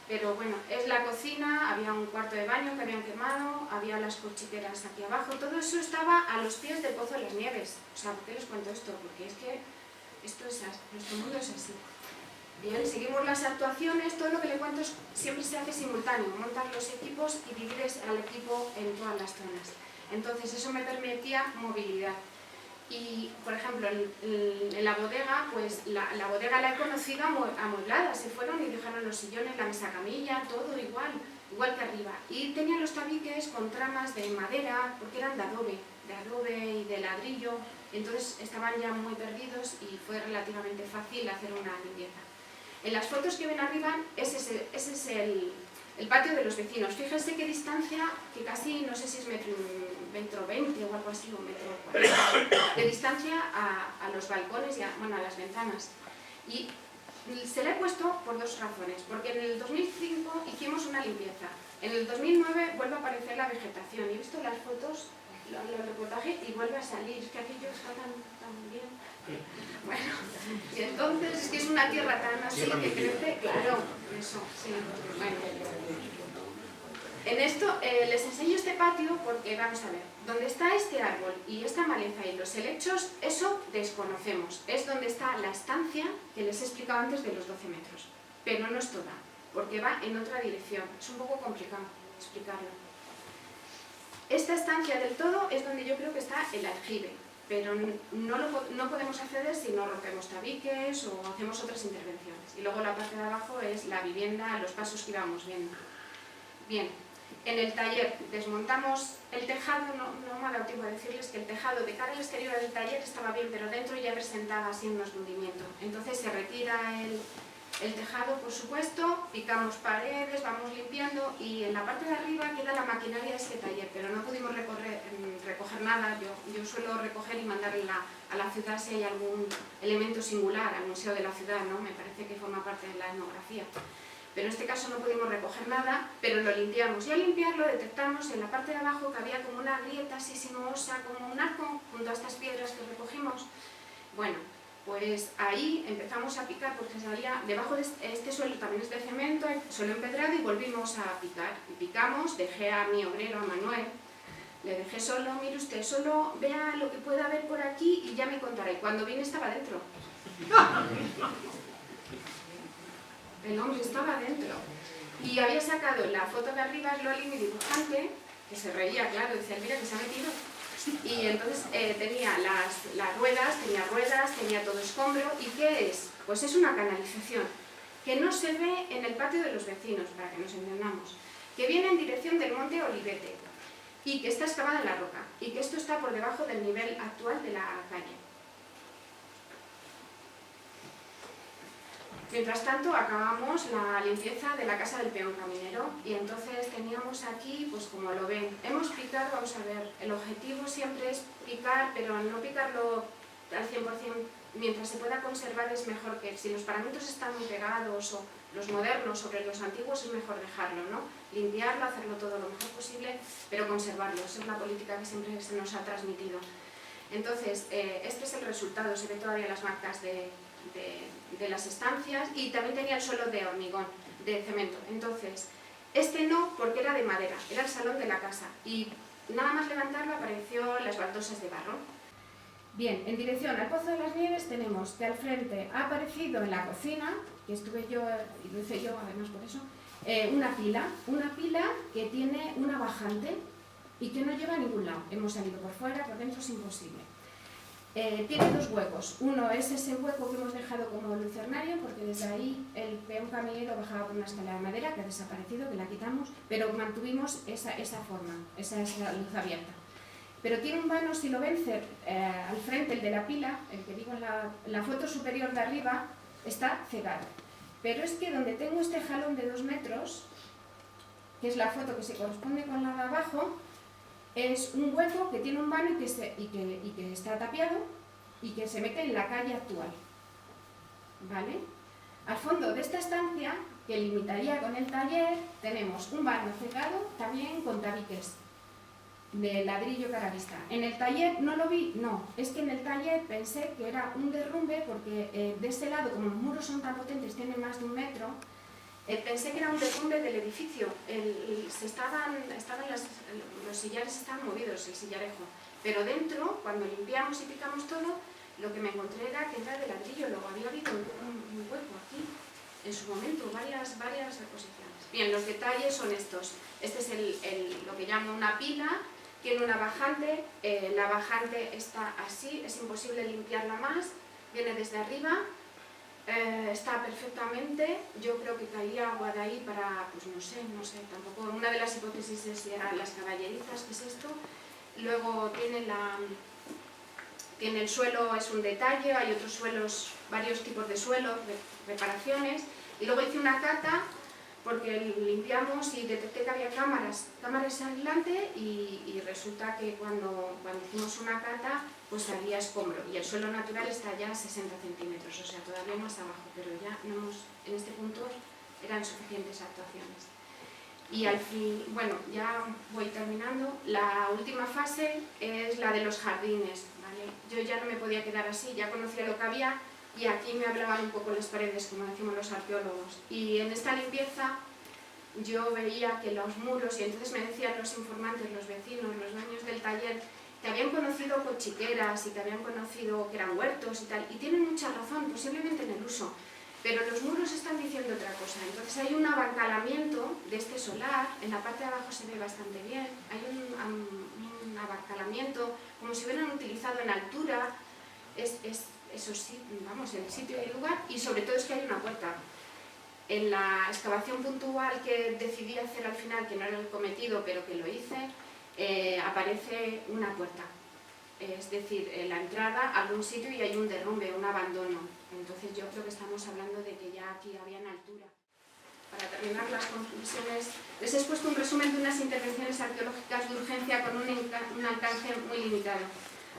C: pero bueno, es la cocina, había un cuarto de baño que habían quemado, había las cochiqueras aquí abajo, todo eso estaba a los pies del Pozo de las Nieves. O sea, ¿por qué les cuento esto? Porque es que nuestro mundo es así. Bien, seguimos las actuaciones, todo lo que le cuento siempre se hace simultáneo, montar los equipos y divides al equipo en todas las zonas. Entonces eso me permitía movilidad. Y, por ejemplo, en la bodega, pues la bodega la he conocido amueblada, se fueron y dejaron los sillones, la mesa camilla, todo igual que arriba. Y tenían los tabiques con tramas de madera, porque eran de adobe y de ladrillo, entonces estaban ya muy perdidos y fue relativamente fácil hacer una limpieza. En las fotos que ven arriba, ese es el patio de los vecinos. Fíjense qué distancia, que casi, no sé si es metro 20 o algo así, o metro 40, de distancia a los balcones y a las ventanas. Y se la he puesto por dos razones, porque en el 2005 hicimos una limpieza. En el 2009 vuelve a aparecer la vegetación. Y he visto las fotos, los reportajes, y vuelve a salir. Es que aquello está tan bien. Bueno, y entonces es que es una tierra tan así que crece, claro, eso, sí, bueno. En esto les enseño este patio porque, vamos a ver, donde está este árbol y esta maleza y los helechos, eso desconocemos. Es donde está la estancia que les he explicado antes de los 12 metros, pero no es toda, porque va en otra dirección. Es un poco complicado explicarlo. Esta estancia del todo es donde yo creo que está el aljibe, pero no podemos acceder si no rompemos tabiques o hacemos otras intervenciones. Y luego la parte de abajo es la vivienda, los pasos que íbamos viendo. Bien, en el taller desmontamos el tejado, no me ha dado tiempo a decirles que el tejado de cara al exterior del taller estaba bien, pero dentro ya presentaba signos de hundimiento. Entonces se retira el tejado, por supuesto, picamos paredes, vamos limpiando, y en la parte de arriba queda la maquinaria de este taller, pero no pudimos recoger nada. Yo suelo recoger y mandarla a la ciudad si hay algún elemento singular, al museo de la ciudad, ¿no? Me parece que forma parte de la etnografía. Pero en este caso no pudimos recoger nada, pero lo limpiamos. Y al limpiarlo detectamos en la parte de abajo que había como una grieta así sinuosa, como un arco, junto a estas piedras que recogimos. Bueno, pues ahí empezamos a picar porque salía, debajo de este suelo también es de cemento, suelo empedrado, y volvimos a picar. Y picamos, dejé a mi obrero, a Manuel, le dejé solo, mire usted, solo vea lo que pueda ver por aquí y ya me contará. Y cuando vine estaba dentro. El hombre estaba dentro. Y había sacado la foto de arriba, Loli, mi dibujante, que se reía, claro, decía, mira que se ha metido. Y entonces tenía las ruedas, tenía todo escombro. ¿Y qué es? Pues es una canalización que no se ve en el patio de los vecinos, para que nos entendamos, que viene en dirección del monte Olivete y que está excavada en la roca, y que esto está por debajo del nivel actual de la calle. Mientras tanto, acabamos la limpieza de la casa del peón caminero, y entonces teníamos aquí, pues como lo ven, hemos picado, vamos a ver, el objetivo siempre es picar, pero no picarlo al 100%, mientras se pueda conservar es mejor. Que si los paramentos están muy pegados o los modernos sobre los antiguos, es mejor dejarlo, ¿no? Limpiarlo, hacerlo todo lo mejor posible, pero conservarlo. Esa es la política que siempre se nos ha transmitido. Entonces, este es el resultado, se ven todavía las marcas de las estancias, y también tenía el suelo de hormigón, de cemento. Entonces, este no, porque era de madera, era el salón de la casa, y nada más levantarlo apareció las baldosas de barro. Bien, en dirección al Pozo de las Nieves tenemos que al frente ha aparecido en la cocina que estuve yo, y lo hice yo además por eso, una pila que tiene una bajante y que no lleva a ningún lado. Hemos salido por fuera, por dentro es imposible. Tiene dos huecos. Uno es ese hueco que hemos dejado como lucernario, porque desde ahí el peón camionero bajaba por una escalera de madera que ha desaparecido, que la quitamos, pero mantuvimos esa forma, esa luz abierta. Pero tiene un vano, si lo ven, al frente, el de la pila, el que digo en la foto superior de arriba, está cegado. Pero es que donde tengo este jalón de 2 metros, que es la foto que se corresponde con la de abajo, es un hueco que tiene un vano y que está tapiado y que se mete en la calle actual. ¿Vale? Al fondo de esta estancia, que limitaría con el taller, tenemos un vano cegado también con tabiques de ladrillo caravista. En el taller no lo vi, no, es que en el taller pensé que era un derrumbe porque de ese lado, como los muros son tan potentes, tienen más de 1 metro, pensé que era un derrumbe del edificio. Los sillares estaban movidos, el sillarejo, pero dentro, cuando limpiamos y picamos todo, lo que me encontré era que era de ladrillo. Luego había habido un hueco aquí en su momento, varias reposiciones. Bien, los detalles son estos. Este es lo que llamo una pila. Tiene una bajante, la bajante está así, es imposible limpiarla más, viene desde arriba, está perfectamente. Yo creo que caía agua de ahí para, pues no sé, tampoco. Una de las hipótesis es si eran las caballerizas, ¿qué es esto? Luego tiene el suelo, es un detalle, hay otros suelos, varios tipos de suelos, reparaciones, y luego hice una cata porque limpiamos y detecté que había cámaras aislante y resulta que cuando hicimos una cata pues había escombro y el suelo natural está ya a 60 centímetros, o sea, todavía más abajo, pero ya en este punto eran suficientes actuaciones. Y al fin, bueno, ya voy terminando. La última fase es la de los jardines, ¿vale? Yo ya no me podía quedar así, ya conocía lo que había y aquí me hablaban un poco las paredes, como decimos los arqueólogos. Y en esta limpieza yo veía que los muros, y entonces me decían los informantes, los vecinos, los dueños del taller, que habían conocido cochiqueras y que habían conocido que eran huertos y tal, y tienen mucha razón, posiblemente en el uso, pero los muros están diciendo otra cosa. Entonces hay un abarcalamiento de este solar, en la parte de abajo se ve bastante bien, hay un abarcalamiento, como si hubieran utilizado en altura, eso sí, vamos, en el sitio y el lugar, y sobre todo es que hay una puerta. En la excavación puntual que decidí hacer al final, que no era el cometido, pero que lo hice, aparece una puerta. Es decir, la entrada a algún sitio y hay un derrumbe, un abandono. Entonces yo creo que estamos hablando de que ya aquí había una altura. Para terminar las conclusiones, les he expuesto un resumen de unas intervenciones arqueológicas de urgencia con un alcance muy limitado.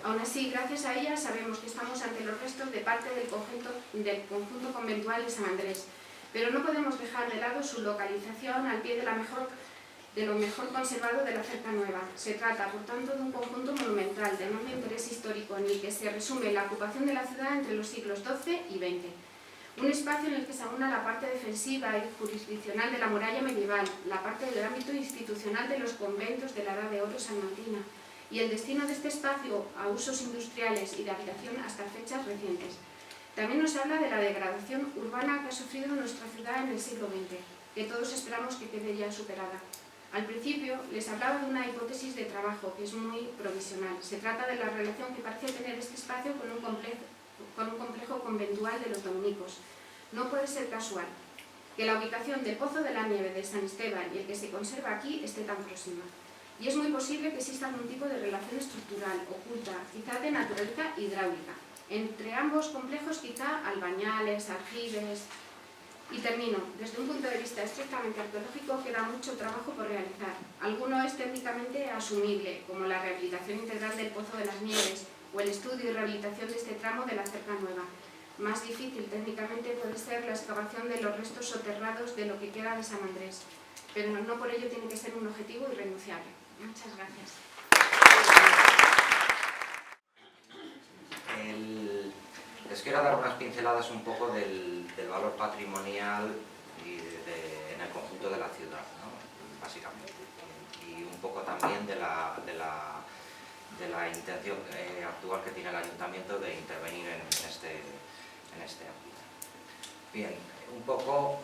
C: Aún así, gracias a ellas sabemos que estamos ante los restos de parte del conjunto conventual de San Andrés, pero no podemos dejar de lado su localización al pie de lo mejor conservado de la Cerca Nueva. Se trata, por tanto, de un conjunto monumental de enorme interés histórico en el que se resume la ocupación de la ciudad entre los siglos XII y XX. Un espacio en el que se aúna la parte defensiva y jurisdiccional de la muralla medieval, la parte del ámbito institucional de los conventos de la Edad de Oro salmantina y el destino de este espacio a usos industriales y de habitación hasta fechas recientes. También nos habla de la degradación urbana que ha sufrido nuestra ciudad en el siglo XX, que todos esperamos que quede ya superada. Al principio les hablaba de una hipótesis de trabajo que es muy provisional. Se trata de la relación que parece tener este espacio con un complejo conventual de los dominicos. No puede ser casual que la ubicación del Pozo de la Nieve de San Esteban y el que se conserva aquí esté tan próxima. Y es muy posible que exista algún tipo de relación estructural, oculta, quizá de naturaleza hidráulica. Entre ambos complejos quizá albañales, aljibes. Y termino. Desde un punto de vista estrictamente arqueológico queda mucho trabajo por realizar. Alguno es técnicamente asumible, como la rehabilitación integral del Pozo de las Nieves o el estudio y rehabilitación de este tramo de la Cerca Nueva. Más difícil técnicamente puede ser la excavación de los restos soterrados de lo que queda de San Andrés, pero no por ello tiene que ser un objetivo irrenunciable. Muchas gracias.
D: Les quiero dar unas pinceladas un poco del valor patrimonial en el conjunto de la ciudad, ¿no? Básicamente, y un poco también de la intención actual que tiene el ayuntamiento de intervenir en este ámbito. Bien, un poco,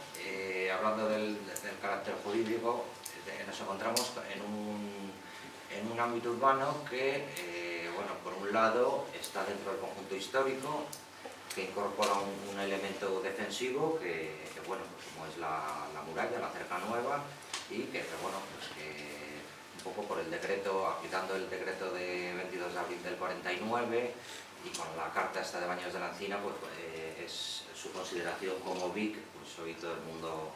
D: hablando del carácter jurídico, nos encontramos en un ámbito urbano que, bueno, por un lado está dentro del conjunto histórico, que incorpora un elemento defensivo que, bueno, pues como es la muralla, la cerca nueva, y que bueno, pues que un poco por el decreto, aplicando el decreto de 22 de abril del 49 y con la carta esta de Baños de la Encina, pues es su consideración como BIC, pues hoy todo el mundo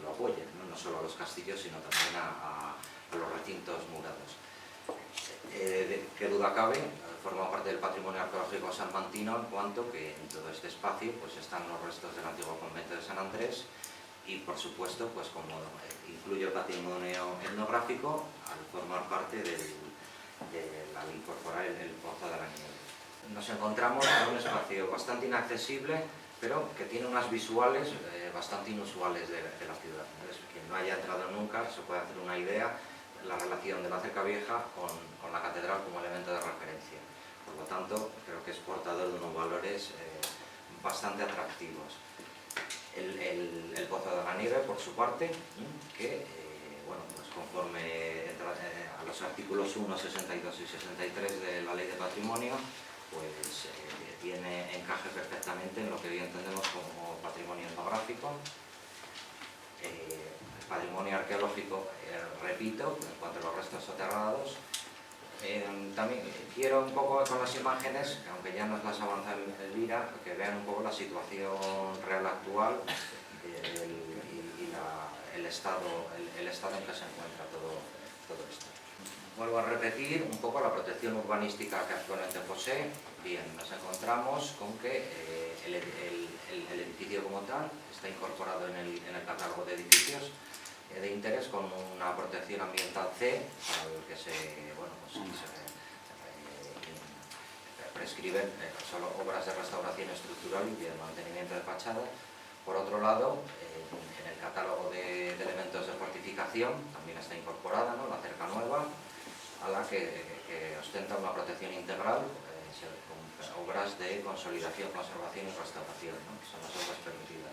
D: lo apoya, ¿no? No solo a los castillos, sino también a los recintos murados. Qué duda cabe, forma parte del patrimonio arqueológico salmantino, en cuanto que en todo este espacio pues están los restos del antiguo convento de San Andrés y, por supuesto, pues como incluye el patrimonio etnográfico, al formar parte al incorporar el Pozo de la Nieve. Nos encontramos en un espacio bastante inaccesible, pero que tiene unas visuales bastante inusuales de la ciudad. Entonces, quien no haya entrado nunca se puede hacer una idea la relación de la cerca vieja con la catedral como elemento de referencia. Por lo tanto, creo que es portador de unos valores bastante atractivos. El Pozo de la Nieve, por su parte, que bueno, pues conforme a los artículos 1, 62 y 63 de la Ley de Patrimonio, pues tiene encaje perfectamente en lo que hoy entendemos como patrimonio etnográfico. Patrimonio arqueológico, repito, en cuanto a los restos soterrados. También quiero un poco con las imágenes, aunque ya nos las avanza Elvira, que vean un poco la situación real actual y el estado en que se encuentra todo esto. Vuelvo a repetir un poco la protección urbanística que actualmente posee. Bien, nos encontramos con que el edificio como tal está incorporado en el catálogo de edificios de interés con una protección ambiental C, para el que se prescriben solo obras de restauración estructural y de mantenimiento de fachada. Por otro lado, en el catálogo de elementos de fortificación también está incorporada, ¿no?, la cerca nueva, a la que ostenta una protección integral con obras de consolidación, conservación y restauración, ¿no?, que son las obras permitidas.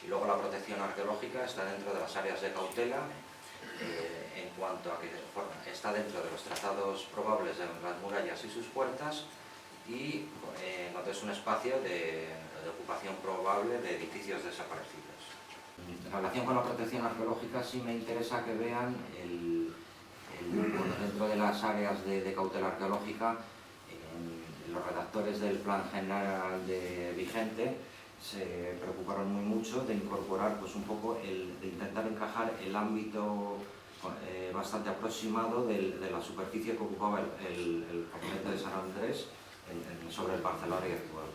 D: Y luego la protección arqueológica está dentro de las áreas de cautela, en cuanto a que está dentro de los trazados probables de las murallas y sus puertas, y es un espacio de ocupación probable de edificios desaparecidos. En relación con la protección arqueológica, sí me interesa que vean dentro de las áreas de cautela arqueológica, los redactores del Plan General vigente se preocuparon muy mucho de incorporar, pues un poco, de intentar encajar el ámbito bastante aproximado de la superficie que ocupaba el convento de San Andrés sobre el parcelario actual.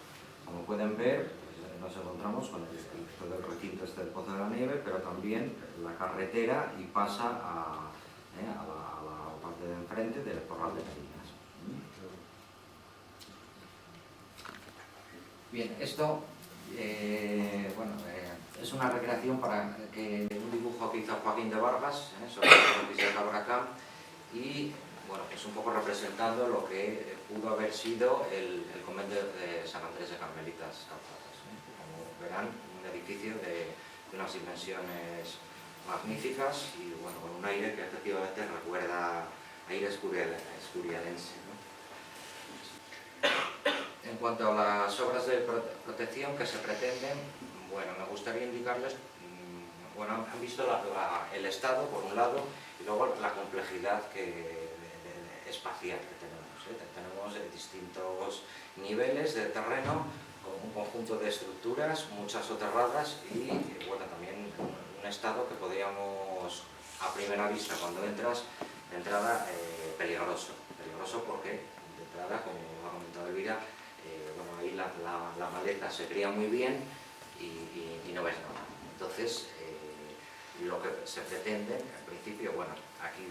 D: Como pueden ver, pues, nos encontramos con todo el recinto este del Pozo de la Nieve, pero también la carretera, y pasa a la parte de enfrente del Corral de Merinas. Bien, esto es una recreación para un dibujo que hizo Joaquín de Vargas sobre el de Cabracán, y bueno, pues un poco representando lo que pudo haber sido el convento de San Andrés de Carmelitas Calzadas. Como verán, un edificio de unas dimensiones magníficas y bueno, con un aire que efectivamente recuerda aire escurialense, ¿no? En cuanto a las obras de protección que se pretenden, bueno, me gustaría indicarles, bueno, han visto el estado por un lado y luego la complejidad espacial que tenemos. Tenemos distintos niveles de terreno, con un conjunto de estructuras, muchas soterradas y bueno, también un estado que podríamos, a primera vista, cuando entras, de entrada, peligroso porque de entrada, como ha comentado Elvira, bueno, ahí la maleza se cría muy bien y no ves nada. Entonces, lo que se pretende, en principio, bueno, aquí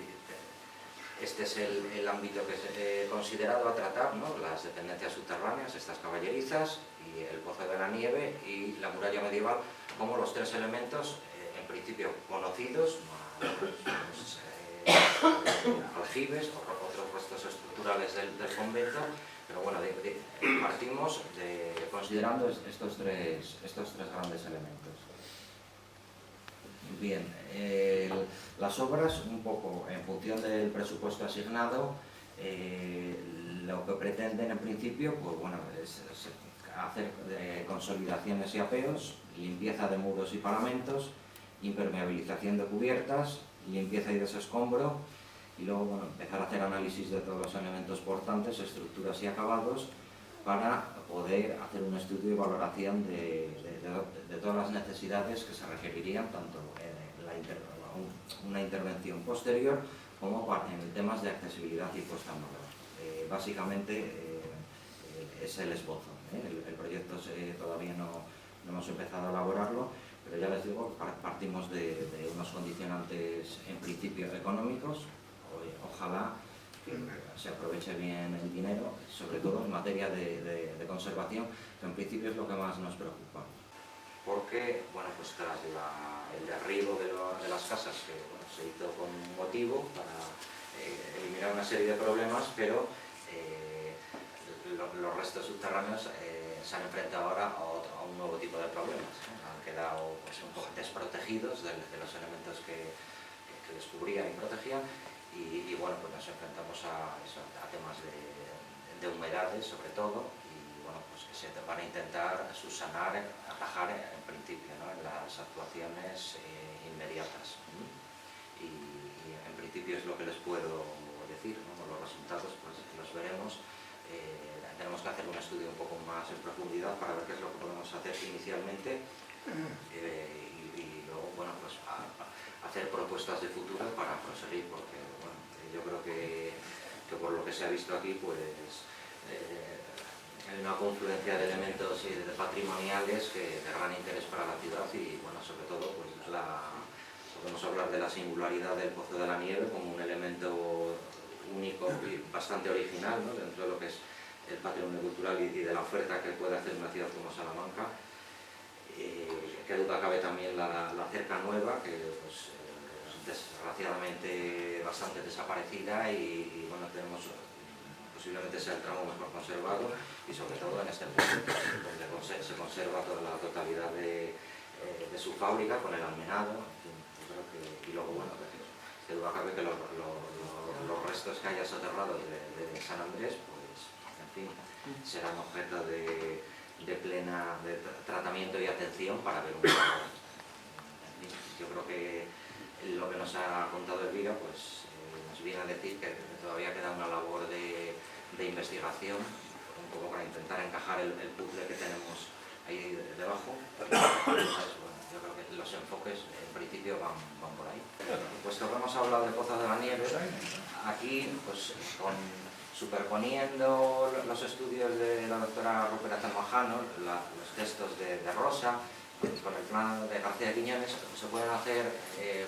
D: este es el ámbito que se ha considerado a tratar, ¿no?, las dependencias subterráneas, estas caballerizas, y el Pozo de la Nieve y la muralla medieval, como los tres elementos, en principio conocidos, al aljibes, otros restos estructurales del convento, pero bueno, partimos considerando estos tres grandes elementos. Bien, las obras, un poco en función del presupuesto asignado, lo que pretenden en principio, pues bueno, es hacer consolidaciones y apeos, limpieza de muros y paramentos, impermeabilización de cubiertas, limpieza y desescombro, y luego bueno, empezar a hacer análisis de todos los elementos portantes, estructuras y acabados, para poder hacer un estudio y valoración de todas las necesidades que se requerirían, tanto en una intervención posterior como en temas de accesibilidad y puesta en valor. Básicamente es el esbozo. El proyecto todavía no hemos empezado a elaborarlo, pero ya les digo, partimos de unos condicionantes en principio económicos. Ojalá que se aproveche bien el dinero, sobre todo en materia de conservación, que en principio es lo que más nos preocupa. Porque, bueno, pues tras el derribo de las casas, que bueno, se hizo con motivo para eliminar una serie de problemas, pero los restos subterráneos se han enfrentado ahora a un nuevo tipo de problemas. Han quedado pues, un poco desprotegidos de los elementos que descubrían y protegían, y bueno, pues nos enfrentamos a temas de humedades sobre todo, y bueno, pues que se van a intentar subsanar, atajar en principio, ¿no? En las actuaciones inmediatas. Y en principio es lo que les puedo decir, ¿no? Los resultados pues los veremos. Tenemos que hacer un estudio un poco más en profundidad para ver qué es lo que podemos hacer inicialmente, y luego bueno, pues hacer propuestas de futuro para proseguir, porque bueno, yo creo que por lo que se ha visto aquí pues hay una confluencia de elementos patrimoniales de gran interés para la ciudad, y bueno, sobre todo pues podemos hablar de la singularidad del Pozo de la Nieve como un elemento único y bastante original, ¿no? Dentro de lo que es el patrimonio cultural y de la oferta que puede hacer una ciudad como Salamanca. Que duda cabe también la Cerca Nueva, que pues, desgraciadamente bastante desaparecida, y bueno, tenemos posiblemente sea el tramo mejor conservado, y sobre todo en este punto donde se conserva toda la totalidad de su fábrica con el almenado, en fin, yo creo que, y luego bueno, que duda cabe que los restos que haya soterrado de San Andrés, pues en fin, serán objeto de tratamiento y atención para ver un poco. Yo creo que lo que nos ha contado Elvira pues, nos viene a decir que todavía queda una labor de investigación, un poco para intentar encajar el puzzle que tenemos ahí debajo. Yo creo que los enfoques en principio van por ahí. Puesto que hemos hablado de Pozo de la Nieve, aquí pues superponiendo los estudios de la doctora Rupera Talmajano, los textos de Rosa, con el plan de García de Quiñones, se pueden hacer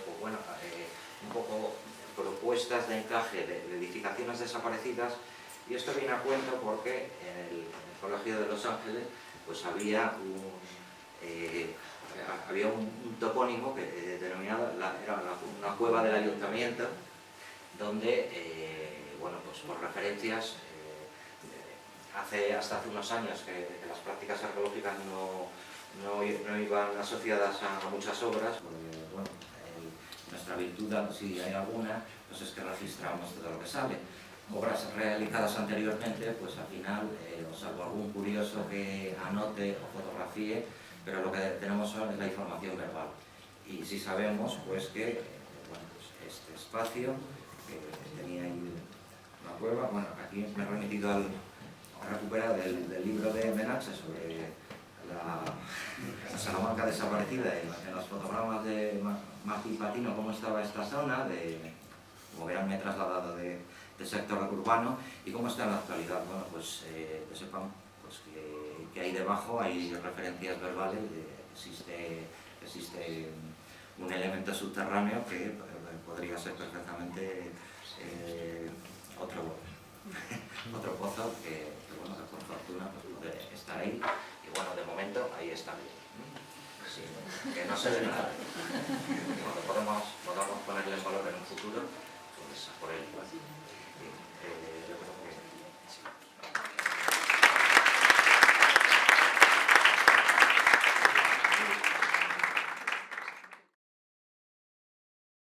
D: pues bueno, un poco propuestas de encaje de edificaciones desaparecidas, y esto viene a cuento porque en el Colegio de Los Ángeles pues había un topónimo que denominado era una cueva del ayuntamiento, donde bueno, pues por referencias, hasta hace unos años que las prácticas arqueológicas no iban asociadas a muchas obras. Bueno, nuestra virtud, si hay alguna, pues es que registramos todo lo que sale. Obras realizadas anteriormente, pues al final, salvo algún curioso que anote o fotografíe, pero lo que tenemos es la información verbal. Y sí sabemos pues que bueno, pues este espacio que tenía ahí una cueva, bueno, aquí me he remitido a recuperar del libro de Menache sobre la Salamanca desaparecida, en los fotogramas de Martí Patino, cómo estaba esta zona, como verán me he trasladado de sector urbano, y cómo está en la actualidad. Bueno, pues que sepan pues, que ahí debajo hay referencias verbales, existe un elemento subterráneo que podría ser perfectamente otro pozo que bueno, que por fortuna pues, puede estar ahí, y bueno, de momento ahí está, sí, que no se ve nada. Cuando podamos ponerle en valor en un futuro, pues por él.